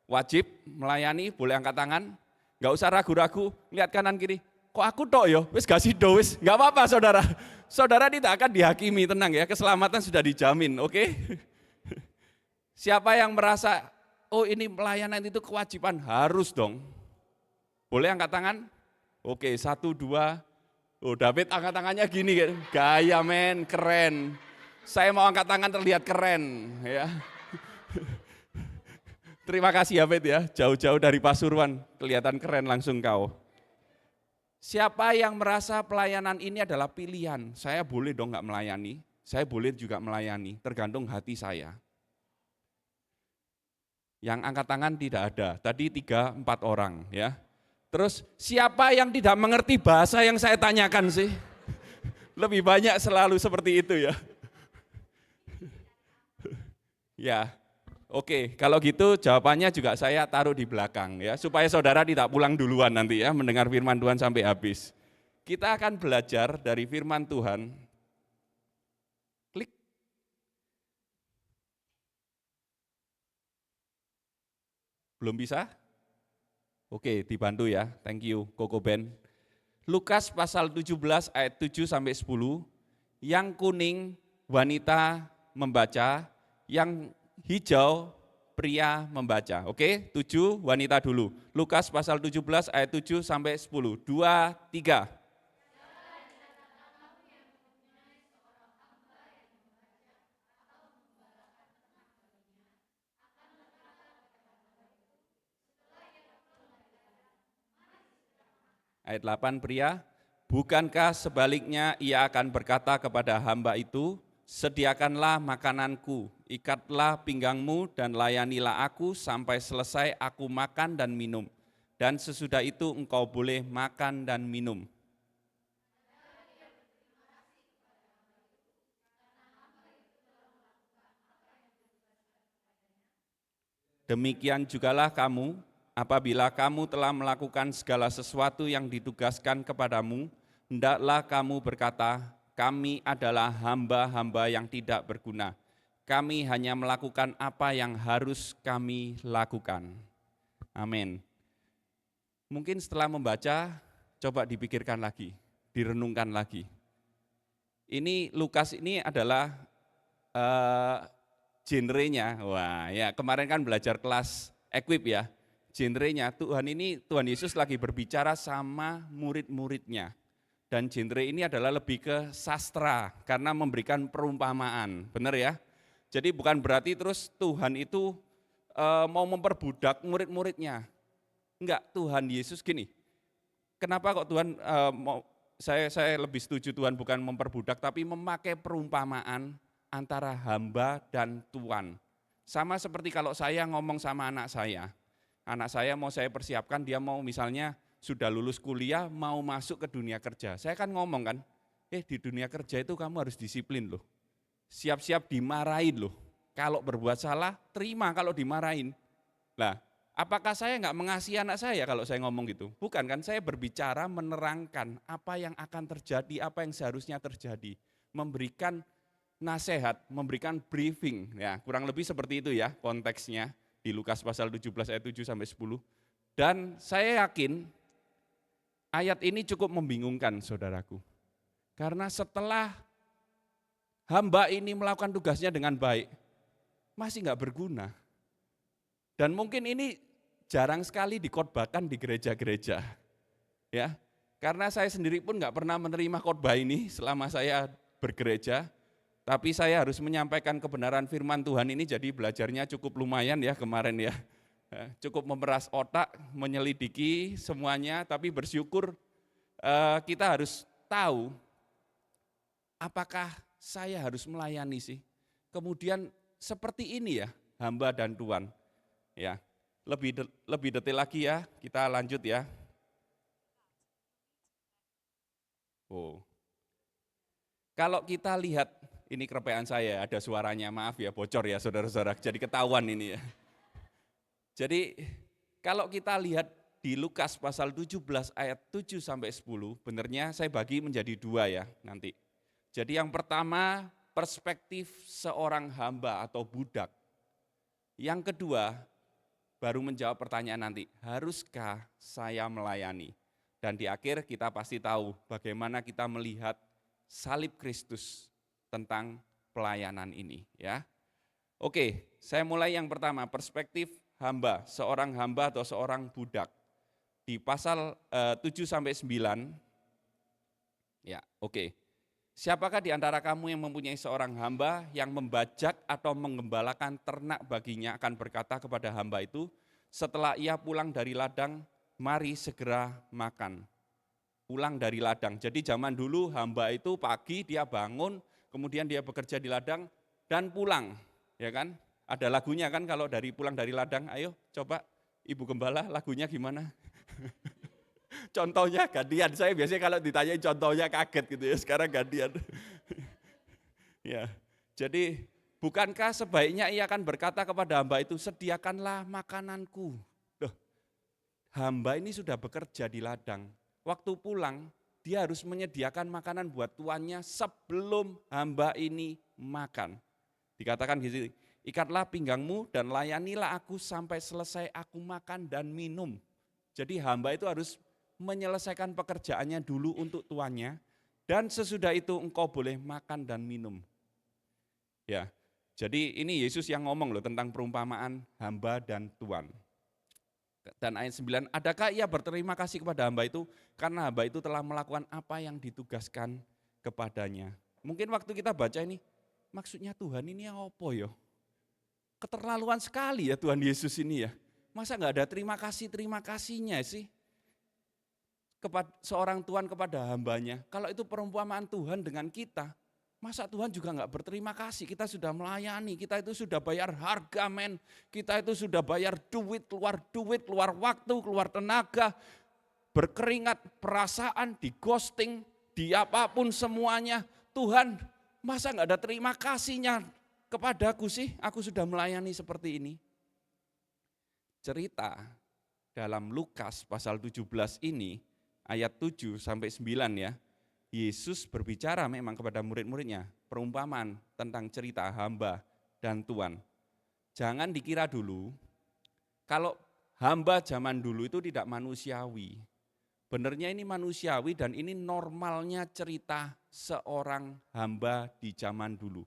Wajib melayani, boleh angkat tangan. Enggak usah ragu-ragu, lihat kanan kiri. Kok aku tok yo? Wis gak sido wis. Enggak apa-apa saudara. Saudara tidak akan dihakimi, tenang ya. Keselamatan sudah dijamin, oke? Siapa yang merasa, oh ini pelayanan itu kewajiban, harus dong. Boleh angkat tangan? Oke, 1, 2. Oh David angkat tangannya gini, gaya men, keren. Saya mau angkat tangan terlihat keren, ya. Terima kasih David ya, jauh-jauh dari Pasuruan, kelihatan keren langsung kau. Siapa yang merasa pelayanan ini adalah pilihan, saya boleh dong nggak melayani, saya boleh juga melayani, tergantung hati saya. Yang angkat tangan tidak ada, tadi 3-4 orang ya. Terus siapa yang tidak mengerti bahasa yang saya tanyakan sih? Lebih banyak selalu seperti itu ya. Ya, oke. Kalau gitu jawabannya juga saya taruh di belakang ya, supaya saudara tidak pulang duluan nanti ya, mendengar firman Tuhan sampai habis. Kita akan belajar dari firman Tuhan. Klik. Belum bisa? Oke, dibantu ya. Thank you, Koko Ben. Lukas pasal 17 ayat 7 sampai 10. Yang kuning wanita membaca, yang hijau pria membaca. Oke, 7 wanita dulu. Lukas pasal 17 ayat 7 sampai 10. 2, 3. Ayat 8 pria, bukankah sebaliknya ia akan berkata kepada hamba itu, sediakanlah makananku, ikatlah pinggangmu dan layanilah aku sampai selesai aku makan dan minum. Dan sesudah itu engkau boleh makan dan minum. Demikian jugalah kamu, apabila kamu telah melakukan segala sesuatu yang ditugaskan kepadamu, hendaklah kamu berkata, kami adalah hamba-hamba yang tidak berguna. Kami hanya melakukan apa yang harus kami lakukan. Amin. Mungkin setelah membaca, coba dipikirkan lagi, direnungkan lagi. Ini Lukas ini adalah genrenya. Wah, ya kemarin kan belajar kelas equip ya. Genrenya Tuhan Yesus lagi berbicara sama murid-muridnya. Dan genre ini adalah lebih ke sastra karena memberikan perumpamaan, benar ya? Jadi bukan berarti terus Tuhan itu mau memperbudak murid-muridnya. Enggak, Tuhan Yesus gini. Kenapa kok Tuhan saya lebih setuju Tuhan bukan memperbudak tapi memakai perumpamaan antara hamba dan tuan. Sama seperti kalau saya ngomong sama anak saya. anak saya mau saya persiapkan, dia mau misalnya sudah lulus kuliah, mau masuk ke dunia kerja. Saya kan ngomong kan, di dunia kerja itu kamu harus disiplin loh. Siap-siap dimarahin loh. Kalau berbuat salah, terima kalau dimarahin. Nah, apakah saya nggak mengasihi anak saya kalau saya ngomong gitu? Bukan kan, saya berbicara menerangkan apa yang akan terjadi, apa yang seharusnya terjadi. Memberikan nasihat, memberikan briefing. Ya, kurang lebih seperti itu ya konteksnya di Lukas pasal 17 ayat 7 sampai 10. Dan saya yakin ayat ini cukup membingungkan saudaraku. Karena setelah hamba ini melakukan tugasnya dengan baik, masih nggak berguna. Dan mungkin ini jarang sekali dikhotbahkan di gereja-gereja. Ya, karena saya sendiri pun nggak pernah menerima khotbah ini selama saya bergereja, tapi saya harus menyampaikan kebenaran firman Tuhan ini, jadi belajarnya cukup lumayan ya kemarin ya. Cukup memeras otak, menyelidiki semuanya, tapi bersyukur kita harus tahu apakah saya harus melayani sih. Kemudian seperti ini ya, hamba dan tuan. Ya, lebih detail lagi ya, kita lanjut ya. Kalau kita lihat, ini kerepean saya, ada suaranya, maaf ya, bocor ya saudara-saudara, jadi ketahuan ini ya. Jadi kalau kita lihat di Lukas pasal 17 ayat 7 sampai 10, benernya saya bagi menjadi dua ya nanti. Jadi yang pertama, perspektif seorang hamba atau budak. Yang kedua, baru menjawab pertanyaan nanti, haruskah saya melayani? Dan di akhir kita pasti tahu bagaimana kita melihat salib Kristus tentang pelayanan ini ya. Oke, saya mulai yang pertama, perspektif hamba, seorang hamba atau seorang budak. Di pasal 7 sampai 9, ya oke. Siapakah di antara kamu yang mempunyai seorang hamba yang membajak atau menggembalakan ternak baginya akan berkata kepada hamba itu, setelah ia pulang dari ladang, mari segera makan. Pulang dari ladang. Jadi zaman dulu hamba itu pagi dia bangun, kemudian dia bekerja di ladang dan pulang, ya kan? Ada lagunya kan kalau pulang dari ladang, ayo coba Ibu Gembala lagunya gimana? Contohnya gantian, saya biasanya kalau ditanyain contohnya kaget gitu ya, sekarang gantian. Ya, jadi bukankah sebaiknya ia akan berkata kepada hamba itu, sediakanlah makananku. Loh, hamba ini sudah bekerja di ladang, waktu pulang dia harus menyediakan makanan buat tuannya sebelum hamba ini makan. Dikatakan gitu, ikatlah pinggangmu dan layanilah aku sampai selesai aku makan dan minum. Jadi hamba itu harus menyelesaikan pekerjaannya dulu untuk tuannya, dan sesudah itu engkau boleh makan dan minum. Ya, jadi ini Yesus yang ngomong loh tentang perumpamaan hamba dan tuan. Dan ayat 9, adakah ia berterima kasih kepada hamba itu karena hamba itu telah melakukan apa yang ditugaskan kepadanya. Mungkin waktu kita baca ini, maksudnya Tuhan ini apa ya? Keterlaluan sekali ya Tuhan Yesus ini ya. Masa nggak ada terima kasihnya sih? Seorang tuan kepada hambanya, kalau itu perumpamaan Tuhan dengan kita, masa Tuhan juga nggak berterima kasih? Kita sudah melayani, kita itu sudah bayar harga men, kita itu sudah bayar duit, keluar waktu, keluar tenaga, berkeringat, perasaan, di ghosting, di apapun semuanya. Tuhan, masa nggak ada terima kasihnya kepadaku sih? Aku sudah melayani seperti ini. Cerita dalam Lukas pasal 17 ini, ayat 7 sampai 9 ya, Yesus berbicara memang kepada murid-muridnya, perumpamaan tentang cerita hamba dan tuan. Jangan dikira dulu, kalau hamba zaman dulu itu tidak manusiawi. Benernya ini manusiawi dan ini normalnya cerita seorang hamba di zaman dulu.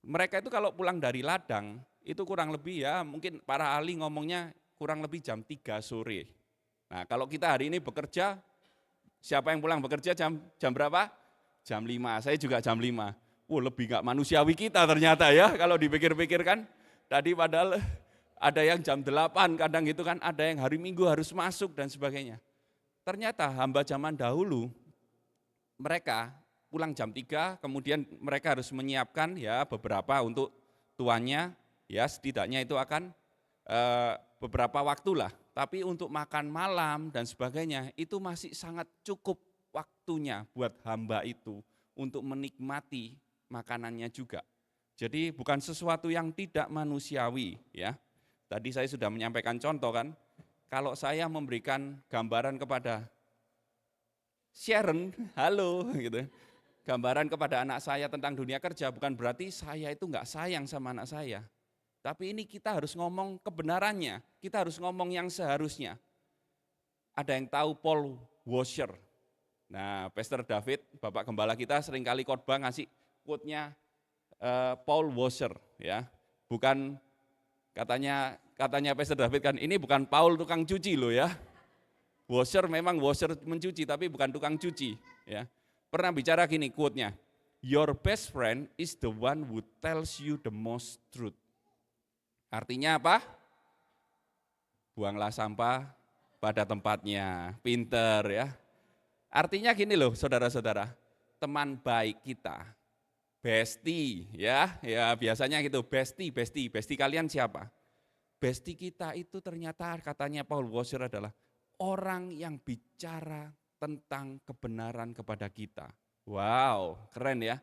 Mereka itu kalau pulang dari ladang, itu kurang lebih ya, mungkin para ahli ngomongnya kurang lebih jam 3 sore. Nah kalau kita hari ini bekerja, siapa yang pulang bekerja jam berapa? Jam 5, saya juga jam 5. Lebih gak manusiawi kita ternyata ya, kalau dipikir-pikir kan. Tadi padahal ada yang jam 8 kadang gitu kan, ada yang hari Minggu harus masuk dan sebagainya. Ternyata hamba zaman dahulu, mereka pulang jam 3, kemudian mereka harus menyiapkan ya beberapa untuk tuannya, ya setidaknya itu akan beberapa waktu lah, tapi untuk makan malam dan sebagainya itu masih sangat cukup waktunya buat hamba itu untuk menikmati makanannya juga. Jadi bukan sesuatu yang tidak manusiawi ya. Tadi saya sudah menyampaikan contoh kan, kalau saya memberikan gambaran kepada Sharon, halo gitu, gambaran kepada anak saya tentang dunia kerja, bukan berarti saya itu enggak sayang sama anak saya. Tapi ini kita harus ngomong kebenarannya, kita harus ngomong yang seharusnya. Ada yang tahu Paul Washer? Nah, Pastor David, Bapak Gembala kita seringkali khotbah ngasih quote-nya Paul Washer ya. Bukan katanya Pastor David kan, ini bukan Paul tukang cuci loh ya. Washer memang washer mencuci tapi bukan tukang cuci ya. Pernah bicara gini quote-nya, your best friend is the one who tells you the most truth. Artinya apa? Buanglah sampah pada tempatnya, pinter ya. Artinya gini loh saudara-saudara, teman baik kita, bestie ya biasanya gitu, bestie kalian siapa? Bestie kita itu ternyata katanya Paul Washer adalah orang yang bicara tentang kebenaran kepada kita. Wow, keren ya.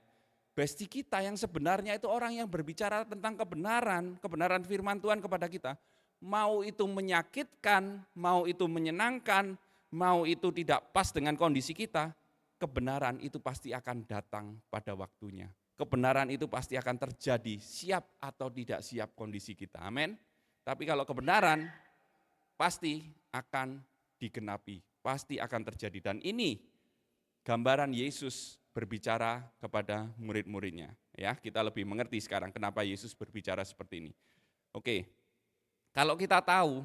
Bestie kita yang sebenarnya itu orang yang berbicara tentang kebenaran firman Tuhan kepada kita. Mau itu menyakitkan, mau itu menyenangkan, mau itu tidak pas dengan kondisi kita, kebenaran itu pasti akan datang pada waktunya. Kebenaran itu pasti akan terjadi, siap atau tidak siap kondisi kita. Amin. Tapi kalau kebenaran pasti akan digenapi, pasti akan terjadi. Dan ini gambaran Yesus berbicara kepada murid-muridnya. Ya, kita lebih mengerti sekarang kenapa Yesus berbicara seperti ini. Oke, kalau kita tahu,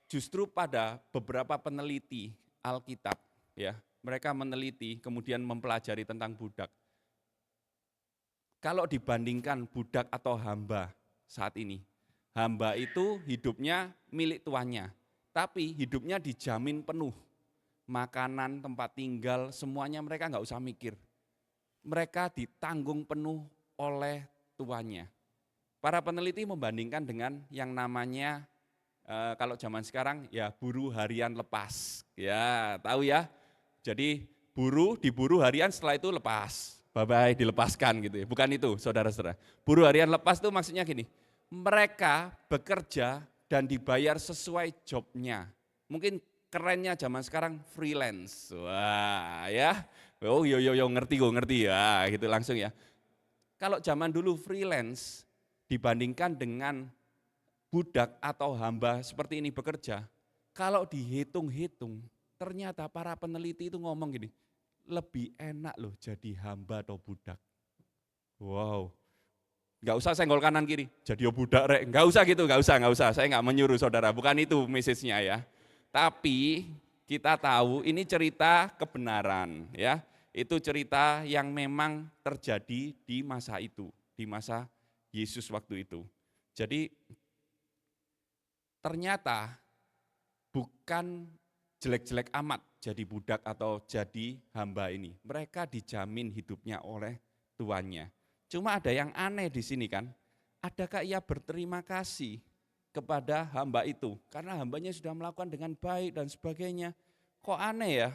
justru pada beberapa peneliti Alkitab, ya, mereka meneliti kemudian mempelajari tentang budak. Kalau dibandingkan budak atau hamba saat ini, hamba itu hidupnya milik tuannya, tapi hidupnya dijamin penuh. Makanan, tempat tinggal, semuanya mereka nggak usah mikir. Mereka ditanggung penuh oleh tuannya. Para peneliti membandingkan dengan yang namanya, kalau zaman sekarang ya buruh harian lepas. Ya tahu ya, jadi diburu harian setelah itu lepas. Bye-bye dilepaskan gitu ya. Bukan itu saudara-saudara. Buruh harian lepas itu maksudnya gini, mereka bekerja dan dibayar sesuai jobnya. Mungkin kerennya zaman sekarang freelance. Wah ya, oh yo ngerti ya gitu langsung ya. Kalau zaman dulu freelance dibandingkan dengan budak atau hamba seperti ini bekerja, kalau dihitung-hitung ternyata para peneliti itu ngomong gini, lebih enak loh jadi hamba atau budak. Wow, nggak usah senggol kanan kiri, jadi budak rek, nggak usah gitu, nggak usah, saya nggak menyuruh saudara, bukan itu message-nya ya. Tapi kita tahu ini cerita kebenaran ya. Itu cerita yang memang terjadi di masa itu, di masa Yesus waktu itu. Jadi ternyata bukan jelek-jelek amat jadi budak atau jadi hamba ini. Mereka dijamin hidupnya oleh tuannya. Cuma ada yang aneh di sini kan. Adakah ia berterima kasih kepada hamba itu, karena hambanya sudah melakukan dengan baik dan sebagainya. Kok aneh ya?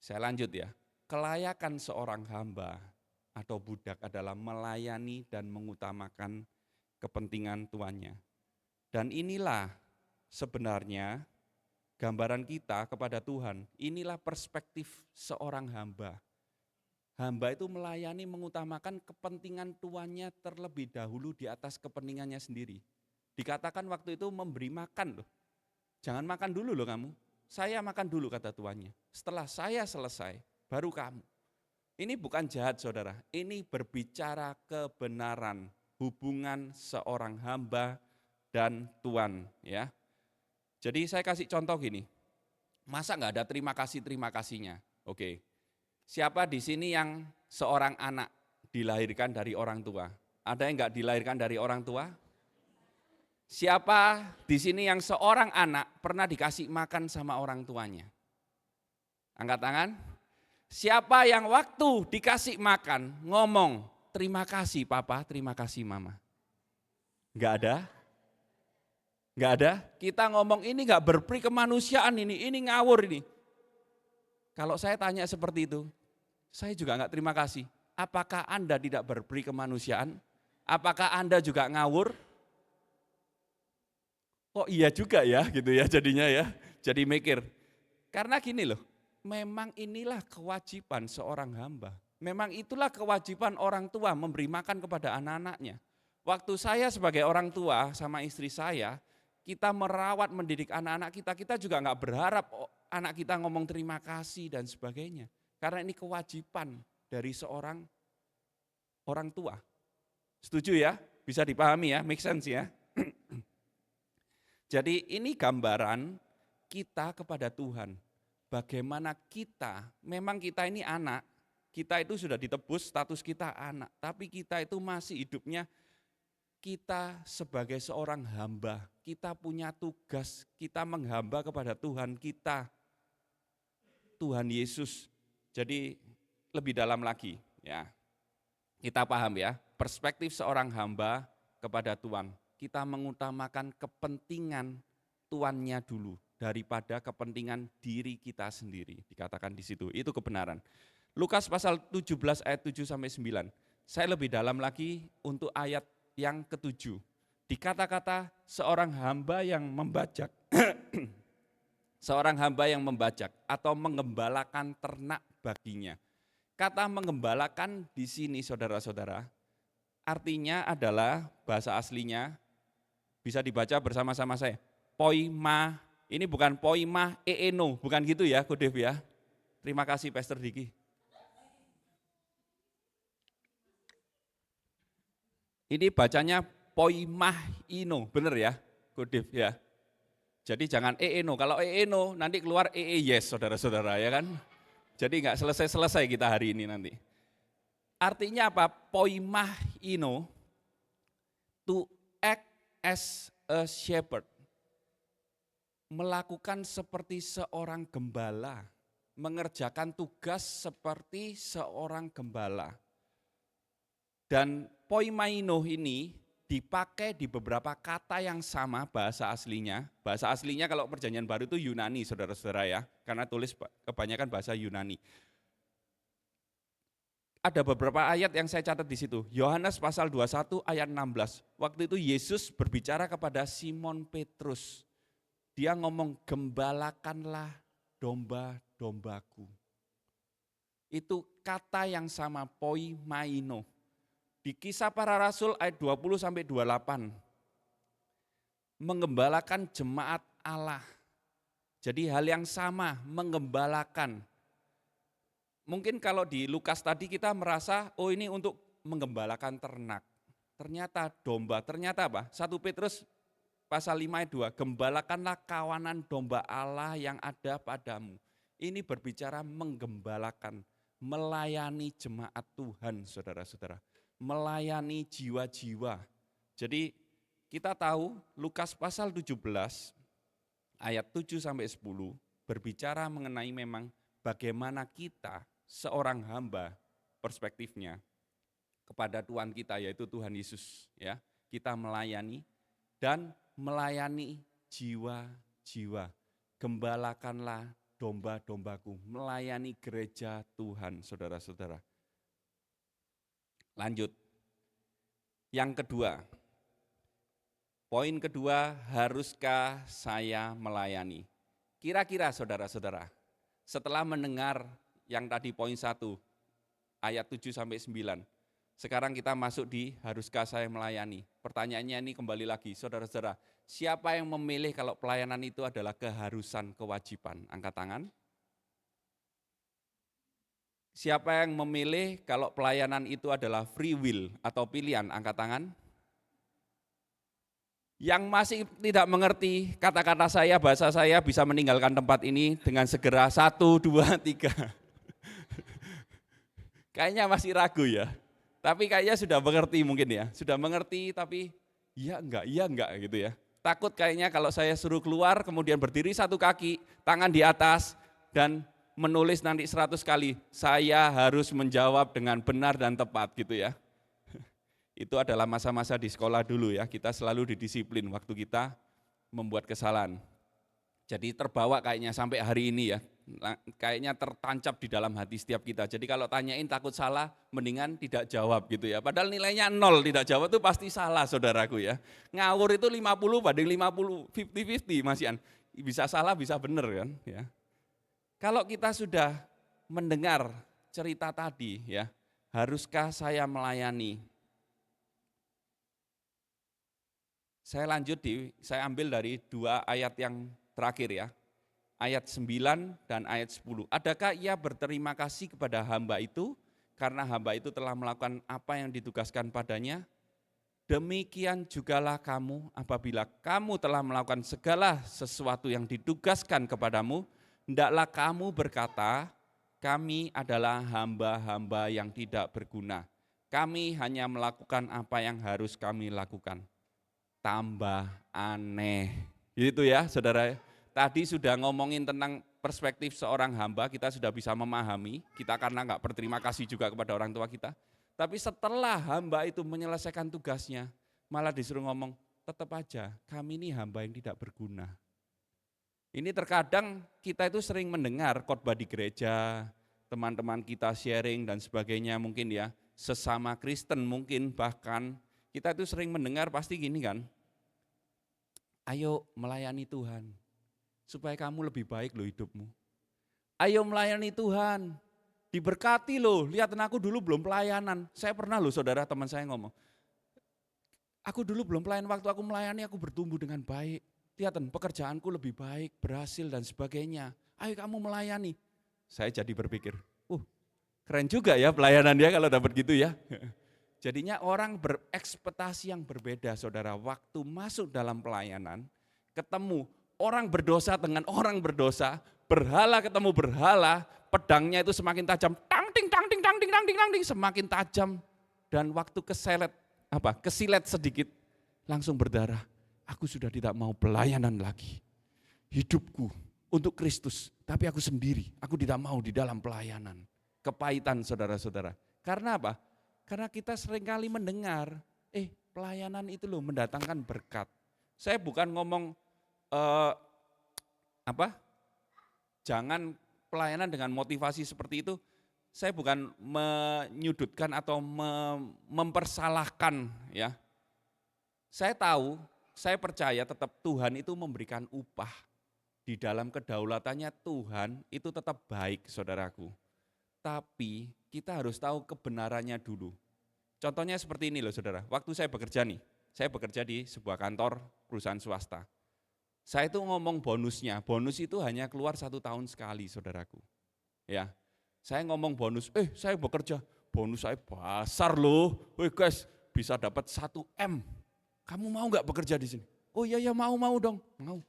Saya lanjut ya. Kelayakan seorang hamba atau budak adalah melayani dan mengutamakan kepentingan tuannya. Dan inilah sebenarnya gambaran kita kepada Tuhan. Inilah perspektif seorang hamba. Hamba itu melayani, mengutamakan kepentingan tuannya terlebih dahulu di atas kepentingannya sendiri. Dikatakan waktu itu memberi makan loh. Jangan makan dulu loh kamu. Saya makan dulu kata tuannya. Setelah saya selesai, baru kamu. Ini bukan jahat saudara. Ini berbicara kebenaran. Hubungan seorang hamba dan tuan. Ya. Jadi saya kasih contoh gini. Masa nggak ada terima kasihnya? Oke. Siapa di sini yang seorang anak dilahirkan dari orang tua? Ada yang enggak dilahirkan dari orang tua? Siapa di sini yang seorang anak pernah dikasih makan sama orang tuanya? Angkat tangan. Siapa yang waktu dikasih makan ngomong, terima kasih papa, terima kasih mama? Enggak ada? Enggak ada? Kita ngomong ini enggak berperi kemanusiaan ini ngawur ini. Kalau saya tanya seperti itu, saya juga enggak terima kasih. Apakah Anda tidak berperi kemanusiaan? Apakah Anda juga ngawur? Oh iya juga ya gitu ya jadinya ya. Jadi mikir. Karena gini loh, memang inilah kewajiban seorang hamba. Memang itulah kewajiban orang tua memberi makan kepada anak-anaknya. Waktu saya sebagai orang tua sama istri saya, kita merawat, mendidik anak-anak kita, kita juga nggak berharap anak kita ngomong terima kasih dan sebagainya. Karena ini kewajiban dari seorang orang tua. Setuju ya? Bisa dipahami ya, make sense ya? Jadi ini gambaran kita kepada Tuhan. Bagaimana kita, memang kita ini anak, kita itu sudah ditebus status kita anak, tapi kita itu masih hidupnya kita sebagai seorang hamba, kita punya tugas, kita menghamba kepada Tuhan kita, Tuhan Yesus. Jadi lebih dalam lagi ya, kita paham ya, perspektif seorang hamba kepada Tuhan. Kita mengutamakan kepentingan tuannya dulu daripada kepentingan diri kita sendiri. Dikatakan di situ, itu kebenaran. Lukas pasal 17 ayat 7 sampai 9. Saya lebih dalam lagi untuk ayat yang ke-7. Dikata-kata seorang hamba yang membajak. Seorang hamba yang membajak atau mengembalakan ternak baginya. Kata mengembalakan di sini saudara-saudara, artinya adalah bahasa aslinya, bisa dibaca bersama-sama saya. Poima, ini bukan poima eeno, bukan gitu ya Kodev ya. Terima kasih Pastor Diki. Ini bacanya poimahino, benar ya Kodev ya. Jadi jangan eeno, kalau eeno nanti keluar yes saudara-saudara ya kan. Jadi enggak selesai-selesai kita hari ini nanti. Artinya apa? Poimahino, to act as a shepherd, melakukan seperti seorang gembala, mengerjakan tugas seperti seorang gembala. Dan poimaino ini dipakai di beberapa kata yang sama bahasa aslinya. Bahasa aslinya kalau perjanjian baru itu Yunani saudara-saudara ya, karena tulis kebanyakan bahasa Yunani. Ada beberapa ayat yang saya catat di situ. Yohanes pasal 21 ayat 16. Waktu itu Yesus berbicara kepada Simon Petrus. Dia ngomong, gembalakanlah domba-dombaku. Itu kata yang sama, poimaino. Di Kisah Para Rasul ayat 20 sampai 28. Menggembalakan jemaat Allah. Jadi hal yang sama, menggembalakan. Mungkin kalau di Lukas tadi kita merasa, oh ini untuk menggembalakan ternak. Ternyata domba, ternyata apa? 1 Petrus pasal 5 ayat 2, gembalakanlah kawanan domba Allah yang ada padamu. Ini berbicara menggembalakan, melayani jemaat Tuhan saudara-saudara. Melayani jiwa-jiwa. Jadi kita tahu Lukas pasal 17 ayat 7 sampai 10 berbicara mengenai memang bagaimana kita seorang hamba perspektifnya kepada Tuhan kita yaitu Tuhan Yesus ya. Kita melayani dan melayani jiwa-jiwa. Gembalakanlah domba-dombaku, melayani gereja Tuhan saudara-saudara. Lanjut. Yang kedua. Poin kedua, haruskah saya melayani? Kira-kira saudara-saudara, setelah mendengar yang tadi poin 1, ayat 7 sampai 9. Sekarang kita masuk di haruskah saya melayani. Pertanyaannya ini kembali lagi, saudara-saudara, siapa yang memilih kalau pelayanan itu adalah keharusan, kewajiban? Angkat tangan. Siapa yang memilih kalau pelayanan itu adalah free will atau pilihan? Angkat tangan. Yang masih tidak mengerti kata-kata saya, bahasa saya bisa meninggalkan tempat ini dengan segera 1, 2, 3. Kayaknya masih ragu ya. Tapi kayaknya sudah mengerti mungkin ya. Sudah mengerti tapi iya enggak gitu ya. Takut kayaknya kalau saya suruh keluar kemudian berdiri 1 kaki, tangan di atas dan menulis nanti 100 kali. Saya harus menjawab dengan benar dan tepat gitu ya. Itu adalah masa-masa di sekolah dulu ya, kita selalu didisiplin waktu kita membuat kesalahan. Jadi terbawa kayaknya sampai hari ini ya, kayaknya tertancap di dalam hati setiap kita. Jadi kalau tanyain takut salah, mendingan tidak jawab gitu ya. Padahal nilainya 0, tidak jawab itu pasti salah saudaraku ya. Ngawur itu 50 banding 50, 50-50 Mas Ian. Bisa salah, bisa benar kan ya. Kalau kita sudah mendengar cerita tadi ya, haruskah saya melayani? Saya lanjut saya ambil dari 2 ayat yang terakhir ya, ayat 9 dan ayat 10. Adakah ia berterima kasih kepada hamba itu karena hamba itu telah melakukan apa yang ditugaskan padanya? Demikian jugalah kamu apabila kamu telah melakukan segala sesuatu yang ditugaskan kepadamu, hendaklah kamu berkata, kami adalah hamba-hamba yang tidak berguna. Kami hanya melakukan apa yang harus kami lakukan. Tambah aneh. Gitu ya saudara, tadi sudah ngomongin tentang perspektif seorang hamba, kita sudah bisa memahami, kita karena enggak berterima kasih juga kepada orang tua kita. Tapi setelah hamba itu menyelesaikan tugasnya, malah disuruh ngomong, tetap aja kami ini hamba yang tidak berguna. Ini terkadang kita itu sering mendengar khotbah di gereja, teman-teman kita sharing dan sebagainya mungkin ya, sesama Kristen mungkin bahkan, kita itu sering mendengar pasti gini kan, ayo melayani Tuhan, supaya kamu lebih baik loh hidupmu. Ayo melayani Tuhan, diberkati loh, lihat aku dulu belum pelayanan. Saya pernah loh saudara teman saya ngomong, aku dulu belum pelayan, waktu aku melayani aku bertumbuh dengan baik. Lihat pekerjaanku lebih baik, berhasil dan sebagainya. Ayo kamu melayani. Saya jadi berpikir, keren juga ya pelayanan dia kalau dapat gitu ya. Jadinya orang berekspektasi yang berbeda saudara, waktu masuk dalam pelayanan, ketemu orang berdosa dengan orang berdosa, berhala ketemu berhala, pedangnya itu semakin tajam, tang ting tang ting tang ting tang ting tang ting, semakin tajam, dan waktu kesilet sedikit, langsung berdarah, aku sudah tidak mau pelayanan lagi, hidupku untuk Kristus, tapi aku sendiri, aku tidak mau di dalam pelayanan. Kepahitan saudara-saudara, karena apa? Karena kita seringkali mendengar, pelayanan itu loh mendatangkan berkat. Saya bukan ngomong jangan pelayanan dengan motivasi seperti itu. Saya bukan menyudutkan atau mempersalahkan ya. Saya tahu, saya percaya tetap Tuhan itu memberikan upah. Di dalam kedaulatannya Tuhan itu tetap baik saudaraku. Tapi kita harus tahu kebenarannya dulu. Contohnya seperti ini loh saudara, waktu saya bekerja di sebuah kantor perusahaan swasta. Saya itu ngomong bonusnya, bonus itu hanya keluar 1 tahun sekali saudaraku. Ya, saya ngomong bonus, saya bekerja, bonus saya besar loh, guys bisa dapat 1 M. Kamu mau gak bekerja di sini? Oh iya mau dong, mau.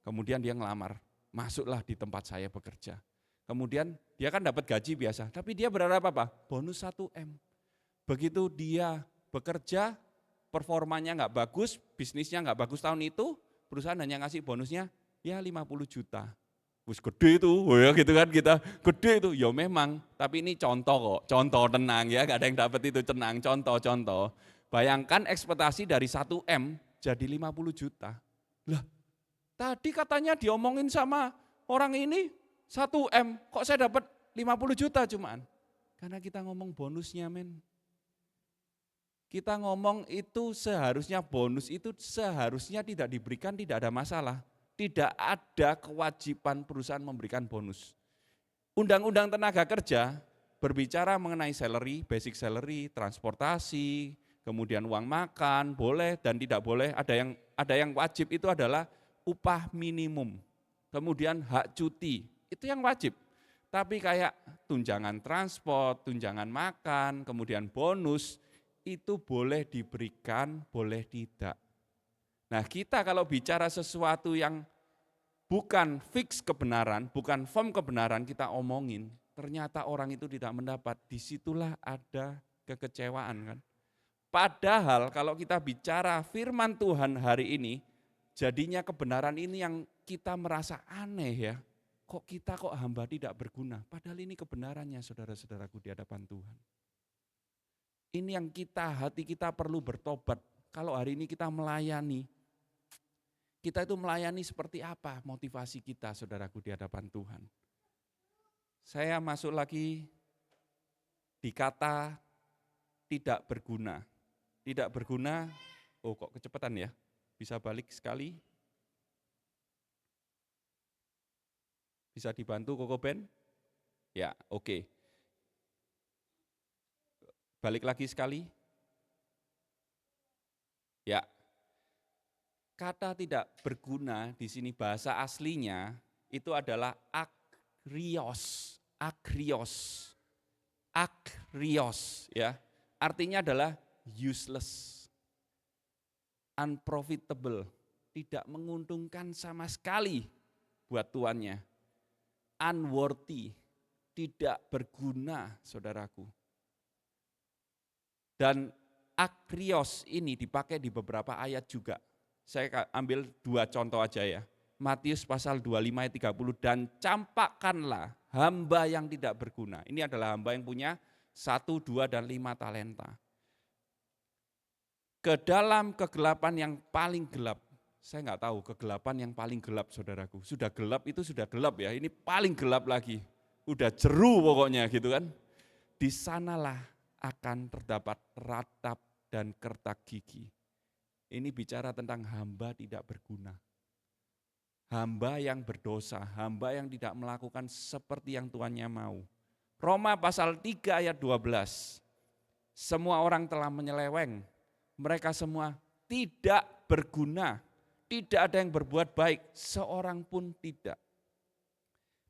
Kemudian dia ngelamar, masuklah di tempat saya bekerja. Kemudian dia kan dapat gaji biasa, tapi dia berharap apa? Bonus 1 M. Begitu dia bekerja, performanya nggak bagus, bisnisnya nggak bagus tahun itu, perusahaan hanya ngasih bonusnya ya 50 juta. Wis gede itu, ya gitu kan kita, gede itu, ya memang, tapi ini contoh kok, contoh tenang ya, gak ada yang dapat itu tenang, contoh. Bayangkan ekspektasi dari 1 M jadi 50 juta. Lah, tadi katanya diomongin sama orang ini 1 M, kok saya dapat 50 juta cuman? Karena kita ngomong bonusnya men. Kita ngomong itu seharusnya bonus itu seharusnya tidak diberikan, tidak ada masalah. Tidak ada kewajiban perusahaan memberikan bonus. Undang-undang tenaga kerja berbicara mengenai salary, basic salary, transportasi, kemudian uang makan, boleh dan tidak boleh. Ada yang wajib itu adalah upah minimum. Kemudian hak cuti, itu yang wajib. Tapi kayak tunjangan transport, tunjangan makan, kemudian bonus, itu boleh diberikan, boleh tidak. Nah kita kalau bicara sesuatu yang bukan fix kebenaran, bukan firm kebenaran kita omongin, ternyata orang itu tidak mendapat, disitulah ada kekecewaan kan. Padahal kalau kita bicara firman Tuhan hari ini, jadinya kebenaran ini yang kita merasa aneh ya. Kok kita hamba tidak berguna, padahal ini kebenarannya saudara-saudaraku di hadapan Tuhan. Ini yang hati kita perlu bertobat. Kalau hari ini kita melayani, kita itu melayani seperti apa motivasi kita, saudaraku, di hadapan Tuhan. Saya masuk lagi di kata tidak berguna. Tidak berguna, oh kok kecepatan ya, bisa balik sekali. Bisa dibantu Koko Ben? Ya, oke. Balik lagi sekali. Ya. Kata tidak berguna di sini bahasa aslinya itu adalah akrios. Akrios. Akrios ya. Artinya adalah useless. Unprofitable. Tidak menguntungkan sama sekali buat tuannya. Unworthy, tidak berguna, saudaraku. Dan akrios ini dipakai di beberapa ayat juga. Saya ambil 2 contoh aja ya. Matius pasal 25 ayat 30, dan campakkanlah hamba yang tidak berguna. Ini adalah hamba yang punya 1, 2, dan 5 talenta. Ke dalam kegelapan yang paling gelap. Saya nggak tahu kegelapan yang paling gelap, saudaraku. Sudah gelap itu sudah gelap ya, ini paling gelap lagi. Udah jeru pokoknya gitu kan. Di sanalah akan terdapat ratap dan kertak gigi. Ini bicara tentang hamba tidak berguna. Hamba yang berdosa, hamba yang tidak melakukan seperti yang tuannya mau. Roma pasal 3 ayat 12. Semua orang telah menyeleweng, mereka semua tidak berguna. Tidak ada yang berbuat baik, seorang pun tidak.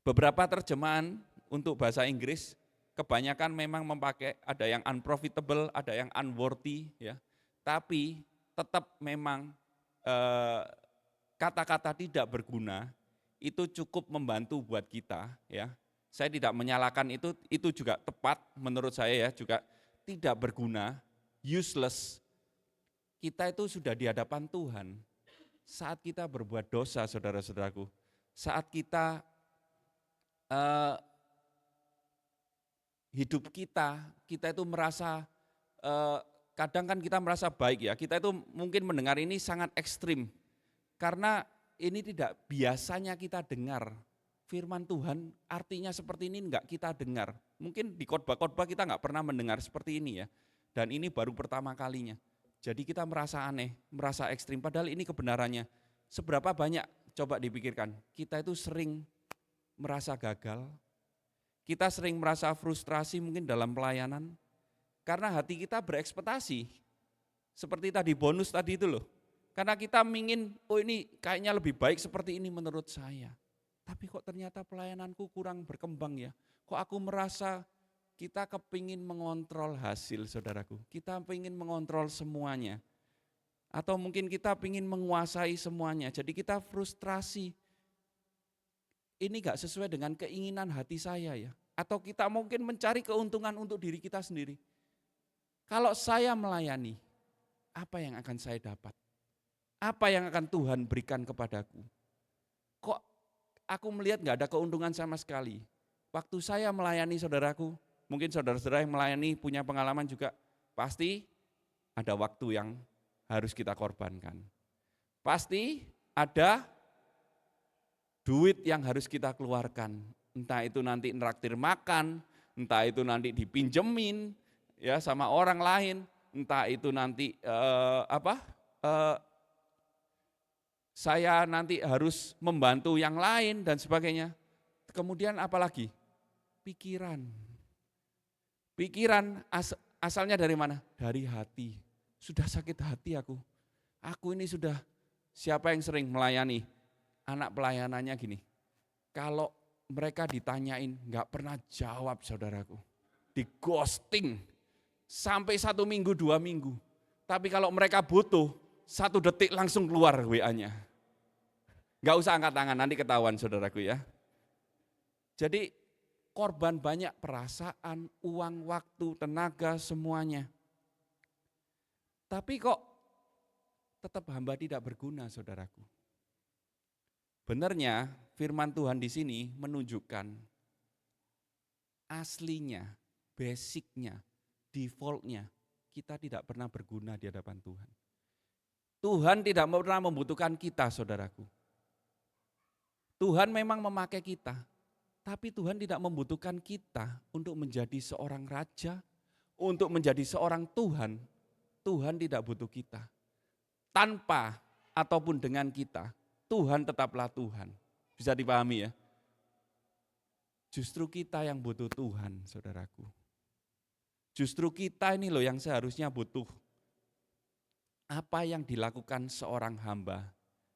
Beberapa terjemahan untuk bahasa Inggris, kebanyakan memang memakai ada yang unprofitable, ada yang unworthy, ya. Tapi tetap memang kata-kata tidak berguna itu cukup membantu buat kita, ya. Saya tidak menyalahkan itu juga tepat menurut saya ya, juga tidak berguna, useless. Kita itu sudah di hadapan Tuhan. Saat kita berbuat dosa, saudara-saudaraku, saat kita hidup kita itu merasa, kadang kan kita merasa baik ya, kita itu mungkin mendengar ini sangat ekstrim, karena ini tidak biasanya kita dengar, firman Tuhan artinya seperti ini enggak kita dengar, mungkin di khotbah-khotbah kita enggak pernah mendengar seperti ini ya, dan ini baru pertama kalinya. Jadi kita merasa aneh, merasa ekstrim, padahal ini kebenarannya. Seberapa banyak, coba dipikirkan, kita itu sering merasa gagal, kita sering merasa frustrasi mungkin dalam pelayanan, karena hati kita berekspektasi, seperti tadi bonus tadi itu loh. Karena kita ingin, oh ini kayaknya lebih baik seperti ini menurut saya. Tapi kok ternyata pelayananku kurang berkembang ya, kok aku merasa. Kita kepingin mengontrol hasil, saudaraku. Kita ingin mengontrol semuanya. Atau mungkin kita ingin menguasai semuanya. Jadi kita frustrasi. Ini gak sesuai dengan keinginan hati saya ya. Atau kita mungkin mencari keuntungan untuk diri kita sendiri. Kalau saya melayani, apa yang akan saya dapat? Apa yang akan Tuhan berikan kepadaku? Kok aku melihat gak ada keuntungan sama sekali? Waktu saya melayani saudaraku, mungkin saudara-saudara yang melayani punya pengalaman juga, pasti ada waktu yang harus kita korbankan. Pasti ada duit yang harus kita keluarkan. Entah itu nanti nraktir makan, entah itu nanti dipinjemin ya sama orang lain, entah itu nanti saya nanti harus membantu yang lain dan sebagainya. Kemudian apalagi? Pikiran asalnya dari mana? Dari hati. Sudah sakit hati aku. Aku ini sudah, siapa yang sering melayani? Anak pelayanannya gini, kalau mereka ditanyain nggak pernah jawab saudaraku. Di ghosting sampai 1 minggu, 2 minggu. Tapi kalau mereka butuh, 1 detik langsung keluar WA-nya. Nggak usah angkat tangan, nanti ketahuan saudaraku ya. Jadi korban banyak perasaan, uang, waktu, tenaga, semuanya. Tapi kok tetap hamba tidak berguna, saudaraku. Benarnya firman Tuhan di sini menunjukkan aslinya, basicnya, defaultnya kita tidak pernah berguna di hadapan Tuhan. Tuhan tidak pernah membutuhkan kita, saudaraku. Tuhan memang memakai kita, tapi Tuhan tidak membutuhkan kita untuk menjadi seorang raja, untuk menjadi seorang Tuhan. Tuhan tidak butuh kita. Tanpa ataupun dengan kita, Tuhan tetaplah Tuhan. Bisa dipahami ya? Justru kita yang butuh Tuhan, saudaraku. Justru kita ini loh yang seharusnya butuh. Apa yang dilakukan seorang hamba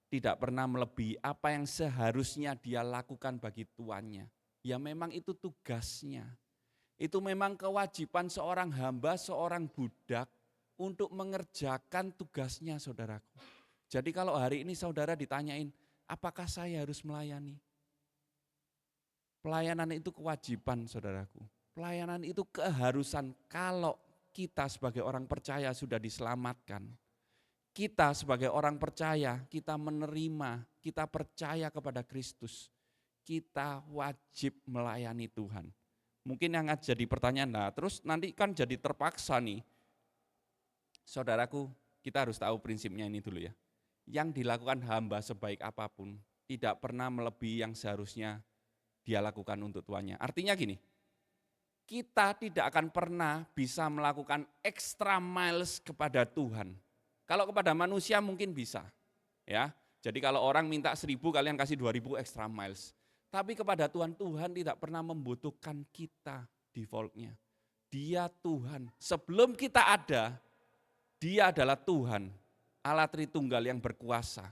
tidak pernah melebihi apa yang seharusnya dia lakukan bagi tuannya. Ya memang itu tugasnya. Itu memang kewajiban seorang hamba, seorang budak untuk mengerjakan tugasnya, saudaraku. Jadi kalau hari ini saudara ditanyain, apakah saya harus melayani? Pelayanan itu kewajiban, saudaraku. Pelayanan itu keharusan kalau kita sebagai orang percaya sudah diselamatkan. Kita sebagai orang percaya, kita menerima, kita percaya kepada Kristus. Kita wajib melayani Tuhan. Mungkin yang jadi pertanyaan, nah terus nanti kan jadi terpaksa nih. Saudaraku, kita harus tahu prinsipnya ini dulu ya. Yang dilakukan hamba sebaik apapun, tidak pernah melebihi yang seharusnya dia lakukan untuk tuannya. Artinya gini, kita tidak akan pernah bisa melakukan extra miles kepada Tuhan. Kalau kepada manusia mungkin bisa, ya. Jadi kalau orang minta 1.000 kalian kasih 2.000 extra miles. Tapi kepada Tuhan, Tuhan tidak pernah membutuhkan kita defaultnya. Dia Tuhan. Sebelum kita ada, Dia adalah Tuhan, Allah Tritunggal yang berkuasa.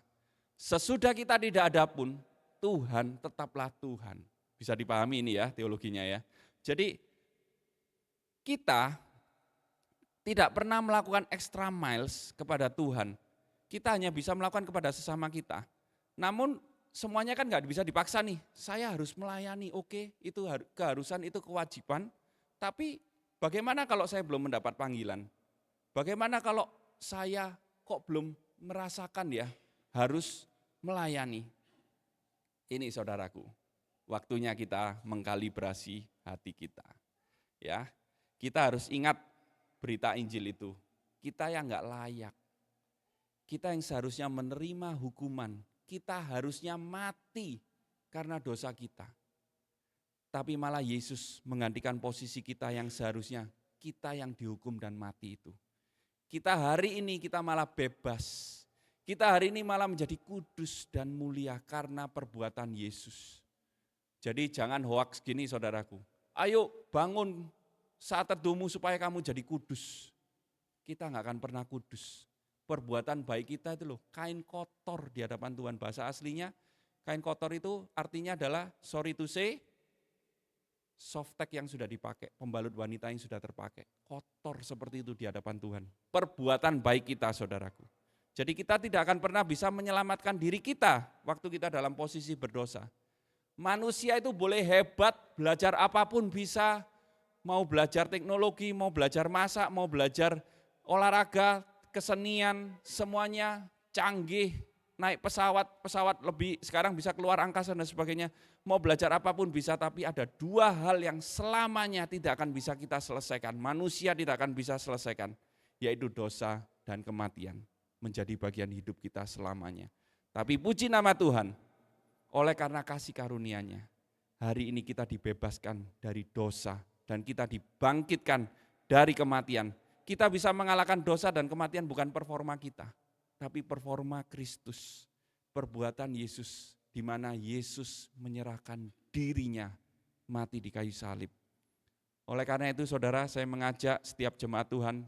Sesudah kita tidak ada pun, Tuhan tetaplah Tuhan. Bisa dipahami ini ya teologinya ya. Jadi kita tidak pernah melakukan extra miles kepada Tuhan. Kita hanya bisa melakukan kepada sesama kita. Namun semuanya kan nggak bisa dipaksa nih. Saya harus melayani, oke, itu keharusan, itu kewajiban. Tapi bagaimana kalau saya belum mendapat panggilan? Bagaimana kalau saya kok belum merasakan ya harus melayani? Ini saudaraku, waktunya kita mengkalibrasi hati kita. Ya, kita harus ingat berita Injil itu. Kita yang nggak layak. Kita yang seharusnya menerima hukuman. Kita harusnya mati karena dosa kita. Tapi malah Yesus menggantikan posisi kita yang seharusnya kita yang dihukum dan mati itu. Kita hari ini kita malah bebas. Kita hari ini malah menjadi kudus dan mulia karena perbuatan Yesus. Jadi jangan hoaks gini saudaraku. Ayo bangun saat teduhmu supaya kamu jadi kudus. Kita nggak akan pernah kudus. Perbuatan baik kita itu loh, kain kotor di hadapan Tuhan. Bahasa aslinya, kain kotor itu artinya adalah, sorry to say, softtek yang sudah dipakai, pembalut wanita yang sudah terpakai. Kotor seperti itu di hadapan Tuhan. Perbuatan baik kita saudaraku. Jadi kita tidak akan pernah bisa menyelamatkan diri kita waktu kita dalam posisi berdosa. Manusia itu boleh hebat, belajar apapun bisa, mau belajar teknologi, mau belajar masak, mau belajar olahraga, kesenian, semuanya canggih, naik pesawat lebih, sekarang bisa keluar angkasa dan sebagainya. Mau belajar apapun bisa, tapi ada dua hal yang selamanya tidak akan bisa kita selesaikan. Manusia tidak akan bisa selesaikan, yaitu dosa dan kematian. Menjadi bagian hidup kita selamanya. Tapi puji nama Tuhan, oleh karena kasih karunia-Nya, hari ini kita dibebaskan dari dosa dan kita dibangkitkan dari kematian. Kita bisa mengalahkan dosa dan kematian bukan performa kita, tapi performa Kristus, perbuatan Yesus, di mana Yesus menyerahkan dirinya mati di kayu salib. Oleh karena itu saudara, saya mengajak setiap jemaat Tuhan,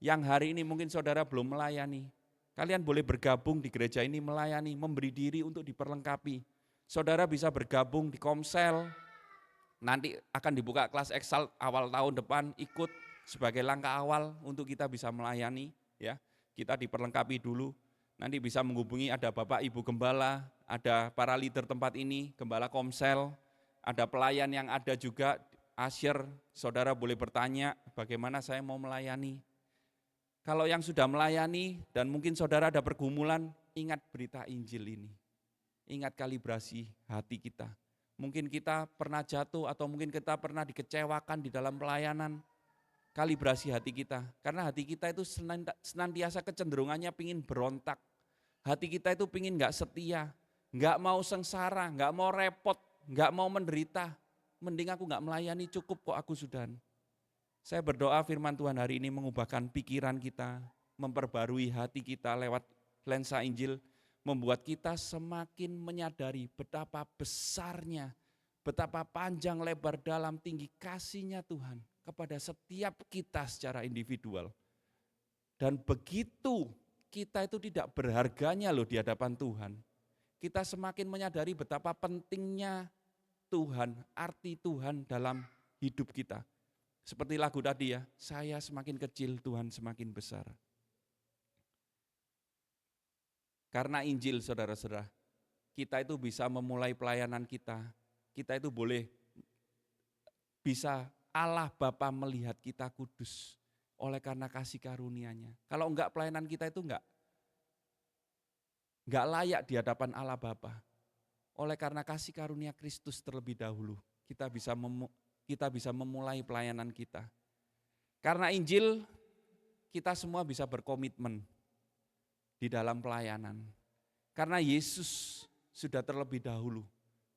yang hari ini mungkin saudara belum melayani, kalian boleh bergabung di gereja ini melayani, memberi diri untuk diperlengkapi. Saudara bisa bergabung di Komsel, nanti akan dibuka kelas Exalt awal tahun depan, ikut sebagai langkah awal untuk kita bisa melayani. Ya, kita diperlengkapi dulu, nanti bisa menghubungi ada Bapak Ibu Gembala, ada para leader tempat ini, Gembala Komsel, ada pelayan yang ada juga, Asher, saudara boleh bertanya bagaimana saya mau melayani. Kalau yang sudah melayani dan mungkin saudara ada pergumulan, ingat berita Injil ini. Ingat kalibrasi hati kita. Mungkin kita pernah jatuh atau mungkin kita pernah dikecewakan di dalam pelayanan. kalibrasi hati kita. Karena hati kita itu senantiasa kecenderungannya pingin berontak. Hati kita itu pingin gak setia, gak mau sengsara, gak mau repot, gak mau menderita. Mending aku gak melayani, cukup kok aku sudahan. Saya berdoa firman Tuhan hari ini mengubahkan pikiran kita, memperbarui hati kita lewat lensa Injil, membuat kita semakin menyadari betapa besarnya, betapa panjang, lebar, dalam, tinggi kasih-Nya Tuhan kepada setiap kita secara individual. Dan begitu kita itu tidak berharganya loh di hadapan Tuhan. Kita semakin menyadari betapa pentingnya Tuhan, arti Tuhan dalam hidup kita. Seperti lagu tadi ya, saya semakin kecil, Tuhan semakin besar. Karena Injil saudara-saudara, kita itu bisa memulai pelayanan kita. Kita itu bisa Allah Bapa melihat kita kudus oleh karena kasih karunia-Nya. Kalau enggak, pelayanan kita itu enggak layak di hadapan Allah Bapa. Oleh karena kasih karunia Kristus terlebih dahulu, kita bisa memulai pelayanan kita. Karena Injil, kita semua bisa berkomitmen di dalam pelayanan. Karena Yesus sudah terlebih dahulu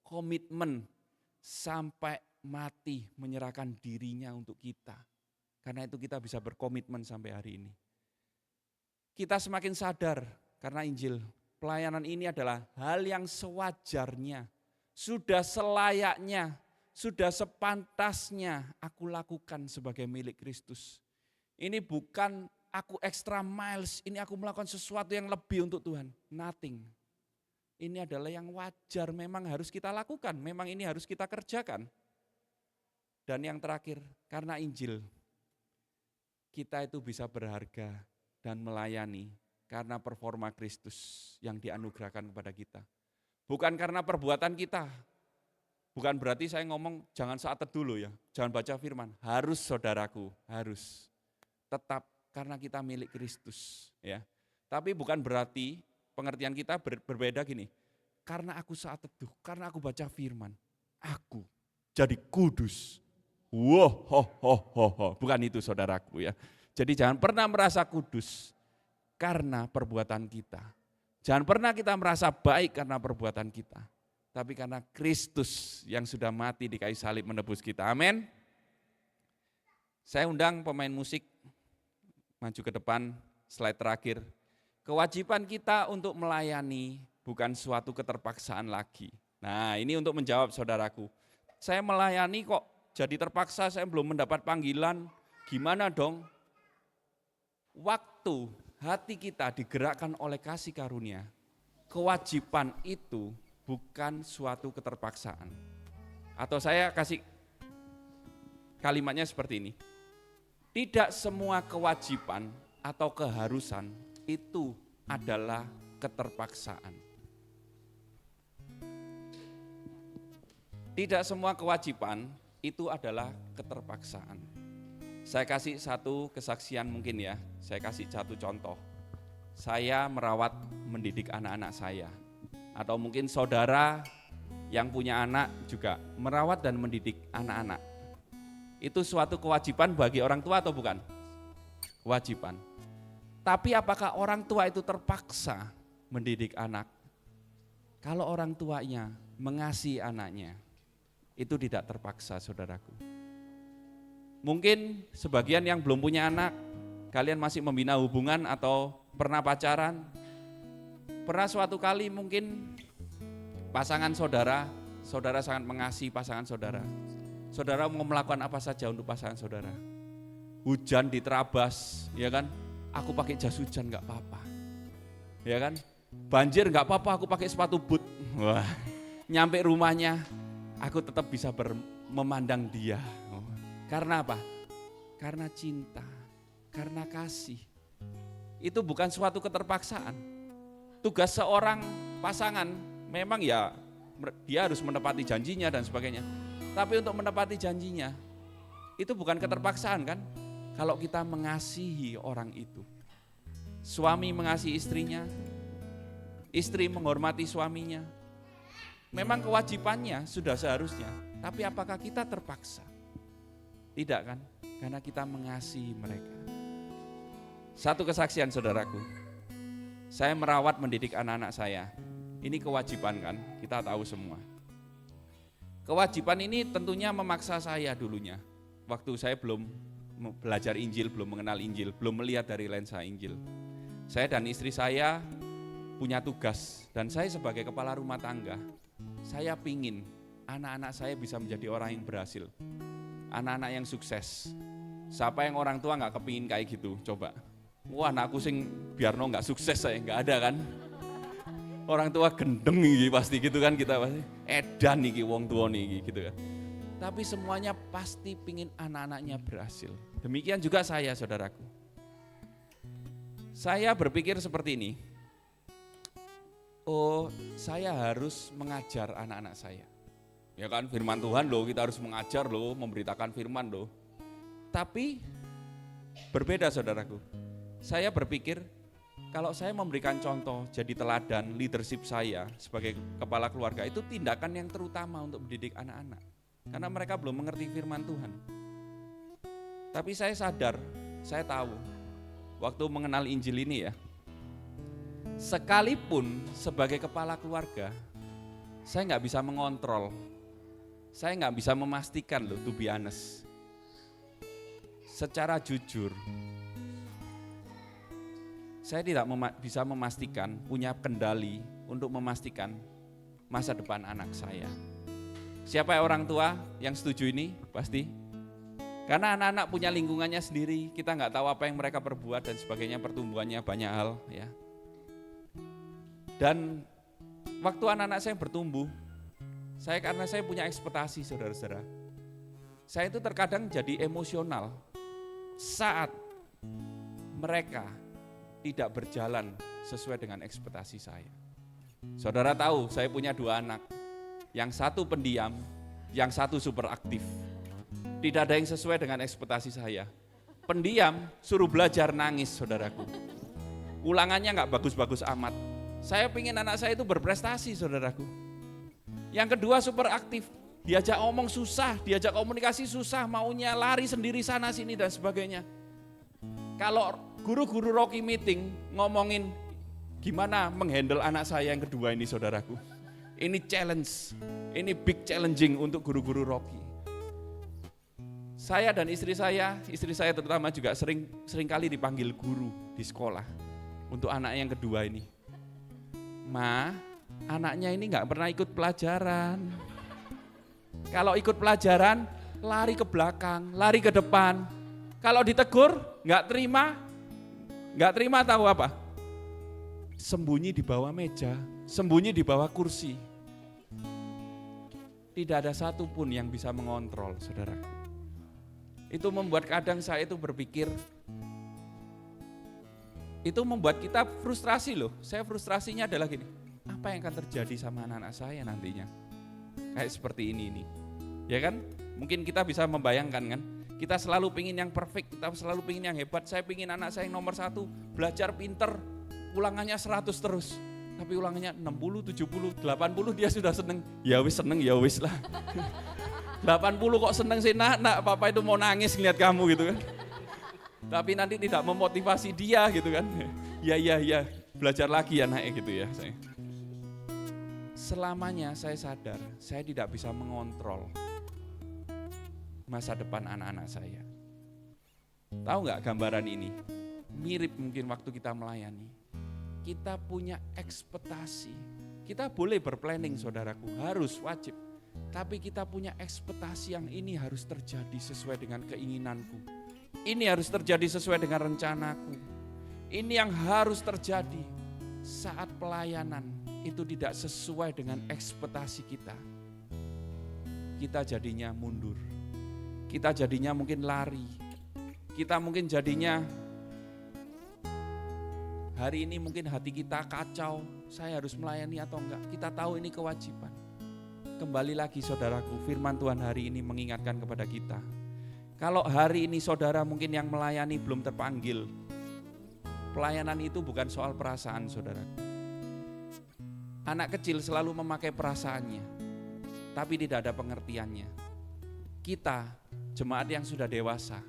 komitmen sampai mati menyerahkan dirinya untuk kita. Karena itu kita bisa berkomitmen sampai hari ini. Kita semakin sadar karena Injil, pelayanan ini adalah hal yang sewajarnya, sudah selayaknya, sudah sepantasnya aku lakukan sebagai milik Kristus. Ini bukan aku extra miles, ini aku melakukan sesuatu yang lebih untuk Tuhan. Nothing. Ini adalah yang wajar, memang harus kita lakukan, memang ini harus kita kerjakan. Dan yang terakhir, karena Injil, kita itu bisa berharga dan melayani karena performa Kristus yang dianugerahkan kepada kita. Bukan karena perbuatan kita. Bukan berarti saya ngomong jangan saat teduh loh ya, jangan baca firman. Harus saudaraku, harus. Tetap karena kita milik Kristus ya. Tapi bukan berarti pengertian kita berbeda gini. Karena aku saat teduh, karena aku baca firman, aku jadi kudus. Bukan itu saudaraku ya. Jadi jangan pernah merasa kudus karena perbuatan kita. Jangan pernah kita merasa baik karena perbuatan kita. Tapi karena Kristus yang sudah mati di kayu salib menebus kita. Amin. Saya undang pemain musik maju ke depan, slide terakhir. Kewajiban kita untuk melayani bukan suatu keterpaksaan lagi. Nah, ini untuk menjawab saudaraku. Saya melayani kok jadi terpaksa, saya belum mendapat panggilan. Gimana dong? Waktu hati kita digerakkan oleh kasih karunia, kewajiban itu bukan suatu keterpaksaan. Atau saya kasih kalimatnya seperti ini. Tidak semua kewajiban atau keharusan itu adalah keterpaksaan. Tidak semua kewajiban itu adalah keterpaksaan. Saya kasih satu kesaksian mungkin ya, saya kasih satu contoh. Saya merawat mendidik anak-anak saya. Atau mungkin saudara yang punya anak juga merawat dan mendidik anak-anak. Itu suatu kewajiban bagi orang tua atau bukan? Kewajiban. Tapi apakah orang tua itu terpaksa mendidik anak? Kalau orang tuanya mengasihi anaknya, itu tidak terpaksa saudaraku. Mungkin sebagian yang belum punya anak, kalian masih membina hubungan atau pernah pacaran. Pernah suatu kali mungkin pasangan saudara sangat mengasihi pasangan saudara. Saudara mau melakukan apa saja untuk pasangan saudara. Hujan diterabas, ya kan? Aku pakai jas hujan gak apa-apa. Ya kan? Banjir gak apa-apa, aku pakai sepatu boot. Wah, nyampe rumahnya, aku tetap bisa memandang dia. Karena apa? Karena cinta, karena kasih. Itu bukan suatu keterpaksaan. Tugas seorang pasangan memang ya dia harus menepati janjinya dan sebagainya. Tapi untuk menepati janjinya itu bukan keterpaksaan kan? Kalau kita mengasihi orang itu. Suami mengasihi istrinya, istri menghormati suaminya. Memang kewajibannya sudah seharusnya, tapi apakah kita terpaksa? Tidak kan? Karena kita mengasihi mereka. Satu kesaksian saudaraku, saya merawat mendidik anak-anak saya. Ini kewajiban kan, kita tahu semua. Kewajiban ini tentunya memaksa saya dulunya. Waktu saya belum belajar Injil, belum mengenal Injil, belum melihat dari lensa Injil. Saya dan istri saya punya tugas, dan saya sebagai kepala rumah tangga, saya pingin anak-anak saya bisa menjadi orang yang berhasil. Anak-anak yang sukses. Siapa yang orang tua gak kepingin kayak gitu, coba. Wah, anakku sing biarno gak sukses saya, gak ada kan. Orang tua gendeng iki pasti gitu kan, kita pasti edan iki wong tua nih gitu kan. Tapi semuanya pasti pingin anak-anaknya berhasil. Demikian juga saya, saudaraku. Saya berpikir seperti ini. Oh, saya harus mengajar anak-anak saya. Ya kan, firman Tuhan loh, kita harus mengajar loh, memberitakan firman loh. Tapi berbeda saudaraku. Saya berpikir kalau saya memberikan contoh, jadi teladan leadership saya sebagai kepala keluarga, itu tindakan yang terutama untuk mendidik anak-anak. Karena mereka belum mengerti firman Tuhan. Tapi saya sadar, saya tahu, waktu mengenal Injil ini ya, sekalipun sebagai kepala keluarga, saya nggak bisa mengontrol, saya nggak bisa memastikan loh, to be honest. Secara jujur, saya tidak bisa memastikan, punya kendali untuk memastikan masa depan anak saya. Siapa orang tua yang setuju ini? Pasti. Karena anak-anak punya lingkungannya sendiri, kita nggak tahu apa yang mereka perbuat dan sebagainya, pertumbuhannya banyak hal ya. Dan waktu anak-anak saya bertumbuh, karena saya punya ekspektasi saudara-saudara, saya itu terkadang jadi emosional saat mereka tidak berjalan sesuai dengan ekspektasi saya. Saudara tahu saya punya 2 anak, yang satu pendiam, yang satu super aktif. Tidak ada yang sesuai dengan ekspektasi saya. Pendiam suruh belajar nangis saudaraku. Ulangannya gak bagus-bagus amat. Saya pengen anak saya itu berprestasi saudaraku. Yang kedua super aktif, diajak ngomong susah, diajak komunikasi susah, maunya lari sendiri sana sini dan sebagainya. Kalau guru-guru Rocky meeting ngomongin gimana menghandle anak saya yang kedua ini saudaraku. Ini challenge, ini big challenging untuk guru-guru Rocky. Saya dan istri saya terutama juga sering kali dipanggil guru di sekolah untuk anak yang kedua ini. Ma, anaknya ini gak pernah ikut pelajaran. Kalau ikut pelajaran, lari ke belakang, lari ke depan. Kalau ditegur, gak terima tahu apa? Sembunyi di bawah meja, sembunyi di bawah kursi. Tidak ada satupun yang bisa mengontrol, saudara. Itu membuat kadang saya itu berpikir, itu membuat kita frustrasi loh. Saya frustrasinya adalah gini, apa yang akan terjadi sama anak-anak saya nantinya? Kayak seperti ini. Ya kan? Mungkin kita bisa membayangkan kan? Kita selalu pingin yang perfect, kita selalu pingin yang hebat. Saya pingin anak saya yang nomor 1, belajar pinter, ulangannya 100 terus. Tapi ulangannya 60, 70, 80 dia sudah seneng. Ya wis lah. 80 kok seneng sih nak, papa itu mau nangis ngeliat kamu gitu kan. Tapi nanti tidak memotivasi dia gitu kan. Ya, belajar lagi ya naik gitu ya. Selamanya saya sadar, saya tidak bisa mengontrol masa depan anak-anak saya. Tahu nggak gambaran ini? Mirip mungkin waktu kita melayani. Kita punya ekspektasi. Kita boleh berplanning saudaraku, harus, wajib. Tapi kita punya ekspektasi yang ini harus terjadi sesuai dengan keinginanku. Ini harus terjadi sesuai dengan rencanaku. Ini yang harus terjadi saat pelayanan itu tidak sesuai dengan ekspektasi kita. Kita jadinya mundur. Kita jadinya mungkin lari. Kita mungkin jadinya hari ini mungkin hati kita kacau. Saya harus melayani atau enggak? Kita tahu ini kewajiban. Kembali lagi saudaraku, firman Tuhan hari ini mengingatkan kepada kita. Kalau hari ini saudara mungkin yang melayani belum terpanggil, pelayanan itu bukan soal perasaan saudara. Anak kecil selalu memakai perasaannya, tapi tidak ada pengertiannya. kita jemaat yang sudah dewasa,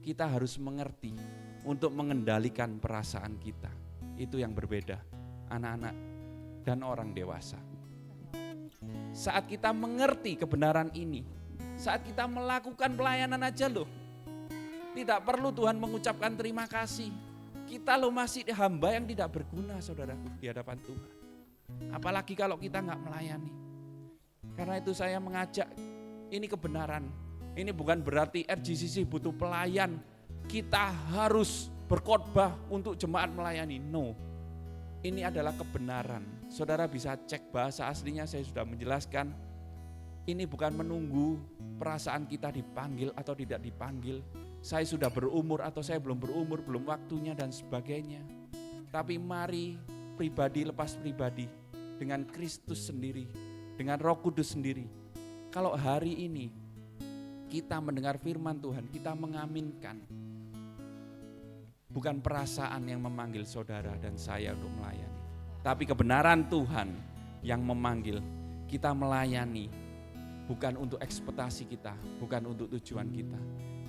kita harus mengerti untuk mengendalikan perasaan kita. Itu yang berbeda anak-anak dan orang dewasa. Saat kita mengerti kebenaran ini, saat kita melakukan pelayanan aja loh, tidak perlu Tuhan mengucapkan terima kasih. Kita loh masih hamba yang tidak berguna, saudaraku, di hadapan Tuhan. Apalagi kalau kita nggak melayani. Karena itu saya mengajak, ini kebenaran. Ini bukan berarti RGCC butuh pelayan. Kita harus berkhotbah untuk jemaat melayani. No, ini adalah kebenaran. Saudara bisa cek bahasa aslinya, saya sudah menjelaskan. Ini bukan menunggu perasaan kita dipanggil atau tidak dipanggil. Saya sudah berumur atau saya belum berumur, belum waktunya dan sebagainya. Tapi mari pribadi lepas pribadi dengan Kristus sendiri, dengan Roh Kudus sendiri. Kalau hari ini kita mendengar firman Tuhan, kita mengaminkan. Bukan perasaan yang memanggil saudara dan saya untuk melayani. Tapi kebenaran Tuhan yang memanggil kita melayani. Bukan untuk ekspektasi kita, bukan untuk tujuan kita.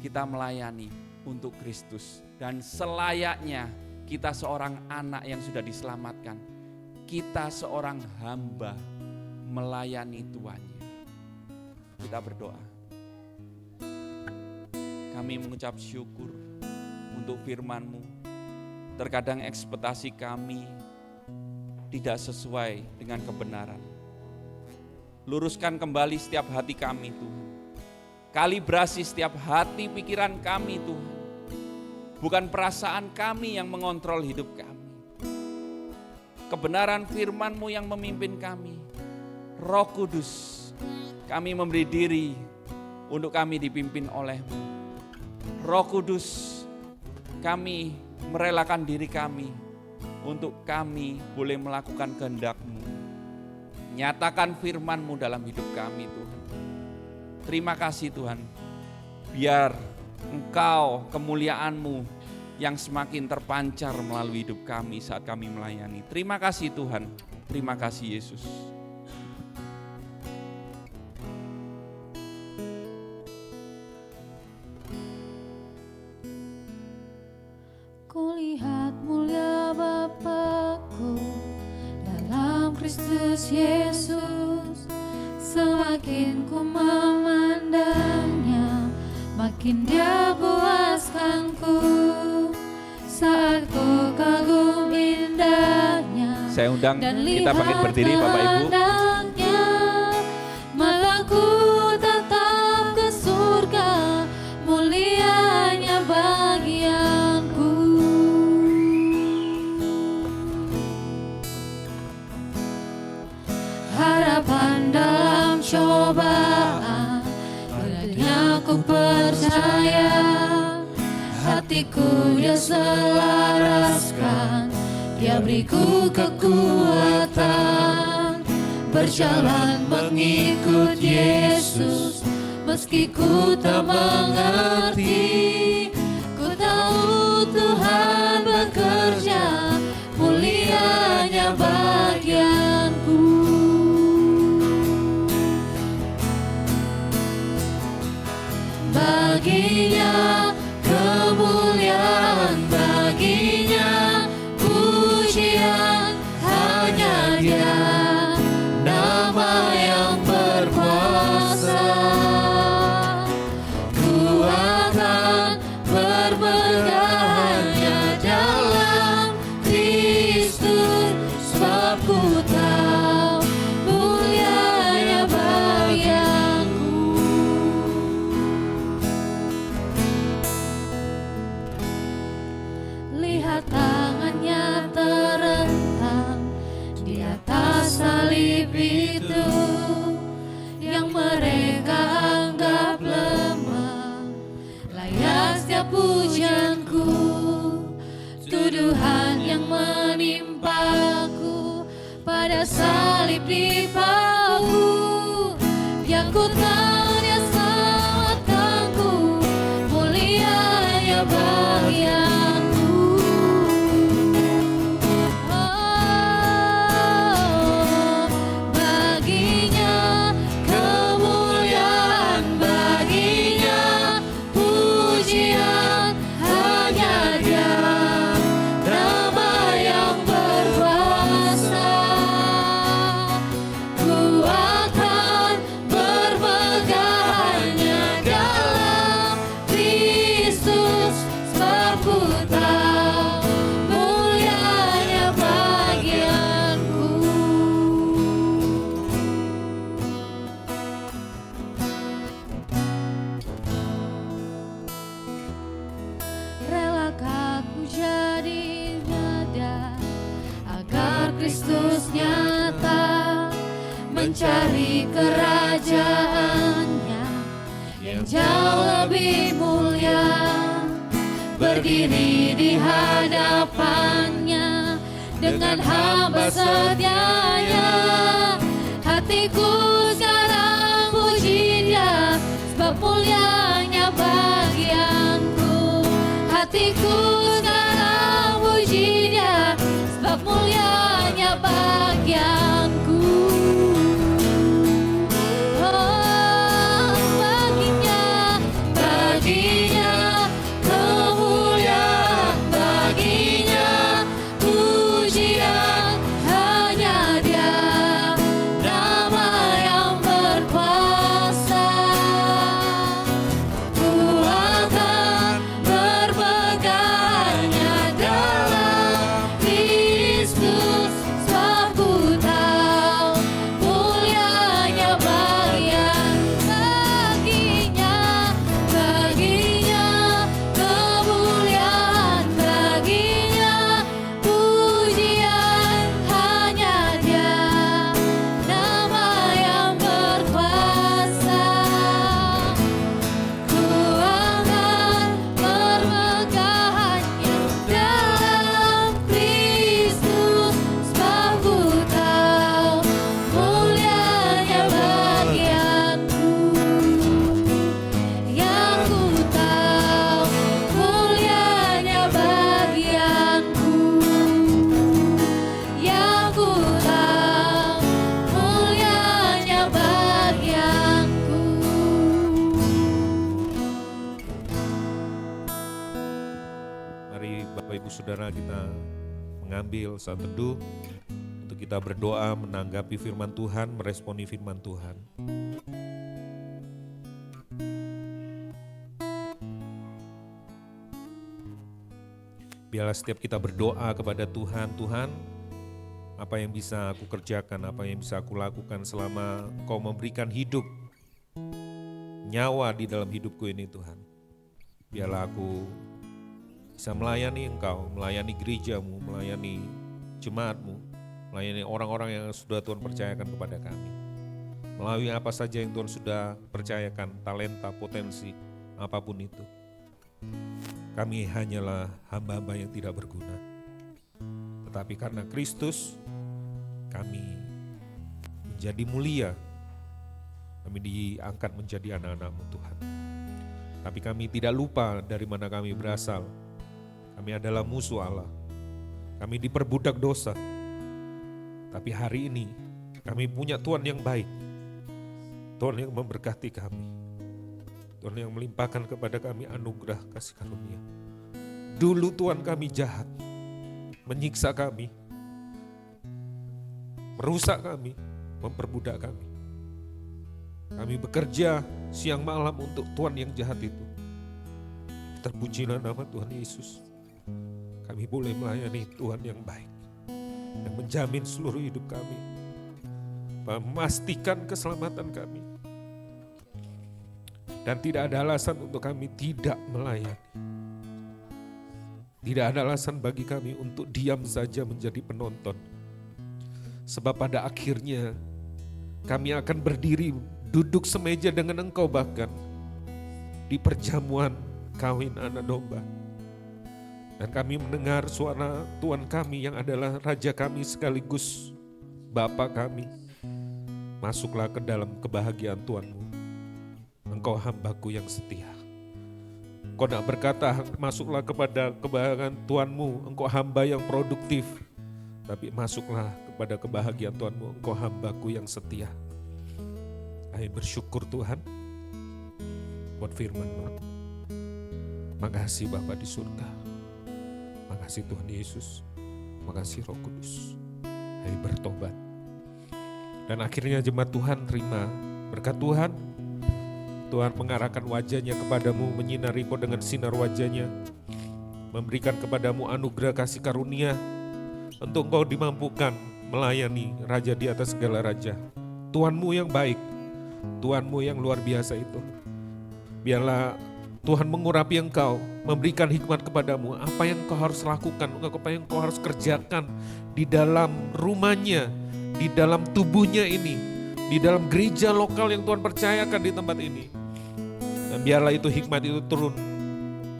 Kita melayani untuk Kristus. Dan selayaknya kita seorang anak yang sudah diselamatkan. Kita seorang hamba melayani tuannya. Kita berdoa. Kami mengucap syukur untuk firman-Mu. Terkadang ekspektasi kami tidak sesuai dengan kebenaran. Luruskan kembali setiap hati kami Tuhan. Kalibrasi setiap hati pikiran kami Tuhan. Bukan perasaan kami yang mengontrol hidup kami. Kebenaran firman-Mu yang memimpin kami. Roh Kudus, kami memberi diri untuk kami dipimpin oleh-Mu. Roh Kudus, kami merelakan diri kami untuk kami boleh melakukan kehendak-Mu. Nyatakan firman-Mu dalam hidup kami Tuhan. Terima kasih Tuhan, biar Engkau, kemuliaan-Mu yang semakin terpancar melalui hidup kami saat kami melayani. Terima kasih Tuhan, terima kasih Yesus. Kulihat mulia Bapa-Ku dalam Kristus Yesus. Semakin ku memandangnya, makin Dia puaskanku. Saat ku kagum indahnya, Saya undang dan kita bangkit lihat berdiri Bapak Ibu. kehendaknya, malah ku tetap ke surga, mulianya bagianku. Harapan dalam cobaan, padanya ku percaya. Hatiku Dia selaraskan, Dia beriku kekuatan. Berjalan mengikut Yesus, meski ku tak mengerti. Ku tahu Tuhan bekerja, mulianya bagianku. Baginya kemuliaan, baginya pujian, hanya Dia, nama yang berkuasa. Ku akan bermegah hanya dalam mencari kerajaannya yang jauh lebih mulia, berdiri di hadapannya dengan hamba setianya. Hatiku sekarang puji Dia, sebab mulianya bagianku. Hatiku sekarang puji Dia, sebab mulianya bagianku. Baginya kemuliaan, baginya pujian, hanya Dia, nama yang berkuasa. Ku akan berpegang hanya dalam Kristus, sebab ku tahu mulianya bagian baginya. Baginya kemuliaan, baginya pujian, hanya Dia, nama yang berkuasa. Ku akan berpegang hanya dalam Kristus, sebab ku tahu mulianya bagianku. Yang ku tahu mulianya bagianku. Yang ku tahu mulianya bagianku. Mari Bapak Ibu Saudara kita mengambil saat teduh untuk kita berdoa menanggapi firman Tuhan, meresponi firman Tuhan. Biarlah setiap kita berdoa kepada Tuhan, Tuhan, apa yang bisa aku kerjakan, apa yang bisa aku lakukan selama Engkau memberikan hidup, nyawa di dalam hidupku ini Tuhan. Biarlah aku bisa melayani Engkau, melayani gerejamu, melayani jemaatmu, melayani orang-orang yang sudah Tuhan percayakan kepada kami. Melalui apa saja yang Tuhan sudah percayakan, talenta, potensi, apapun itu. Kami hanyalah hamba-hamba yang tidak berguna. Tetapi karena Kristus, kami menjadi mulia. Kami diangkat menjadi anak-anak-Mu Tuhan. Tapi kami tidak lupa dari mana kami berasal. Kami adalah musuh Allah. Kami diperbudak dosa. Tapi hari ini kami punya Tuhan yang baik. Tuhan yang memberkati kami. Tuhan yang melimpahkan kepada kami anugerah kasih karunia. Dulu Tuhan kami jahat, menyiksa kami, merusak kami, memperbudak kami. Kami bekerja siang malam untuk Tuhan yang jahat itu. Terpujilah nama Tuhan Yesus. Kami boleh melayani Tuhan yang baik, yang menjamin seluruh hidup kami, memastikan keselamatan kami. Dan tidak ada alasan untuk kami tidak melayani. Tidak ada alasan bagi kami untuk diam saja menjadi penonton. Sebab pada akhirnya kami akan berdiri duduk semeja dengan Engkau bahkan di perjamuan kawin anak domba. Dan kami mendengar suara Tuhan kami yang adalah Raja kami sekaligus Bapa kami. Masuklah ke dalam kebahagiaan Tuhan-Mu. Engkau hambaku yang setia. Engkau nak berkata masuklah kepada kebahagiaan Tuhan-Mu, Engkau hamba yang produktif. Tapi masuklah kepada kebahagiaan Tuhan-Mu, Engkau hambaku yang setia. Kami bersyukur Tuhan buat firman-Mu. Makasih Bapa di surga. Makasih Tuhan Yesus. Makasih Roh Kudus. Kami bertobat. Dan akhirnya jemaat Tuhan terima berkat Tuhan. Tuhan mengarahkan wajahnya kepadamu, menyinari kau dengan sinar wajahnya, memberikan kepadamu anugerah kasih karunia untuk kau dimampukan melayani Raja di atas segala raja. Tuhanmu yang baik, Tuhanmu yang luar biasa itu. Biarlah Tuhan mengurapi engkau, memberikan hikmat kepadamu, apa yang kau harus lakukan, apa yang kau harus kerjakan di dalam rumahnya, di dalam tubuhnya ini, di dalam gereja lokal yang Tuhan percayakan di tempat ini. Dan biarlah itu hikmat itu turun.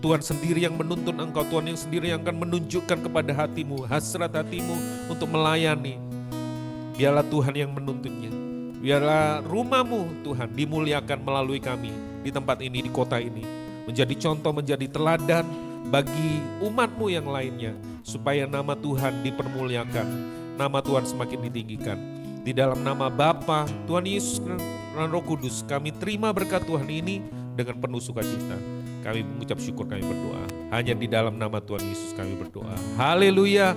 Tuhan sendiri yang menuntun engkau, Tuhan yang sendiri yang akan menunjukkan kepada hatimu, hasrat hatimu untuk melayani. Biarlah Tuhan yang menuntunnya. Biarlah rumahmu Tuhan dimuliakan melalui kami di tempat ini, di kota ini. Menjadi contoh, menjadi teladan bagi umatmu yang lainnya. Supaya nama Tuhan dipermuliakan, nama Tuhan semakin ditinggikan. Di dalam nama Bapa, Tuhan Yesus dan Roh Kudus, kami terima berkat Tuhan ini dengan penuh sukacita. Kami mengucap syukur, kami berdoa. Hanya di dalam nama Tuhan Yesus kami berdoa. Haleluya.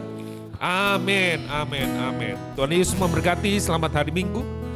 Amin, amin, amin. Tuhan Yesus memberkati. Selamat hari Minggu.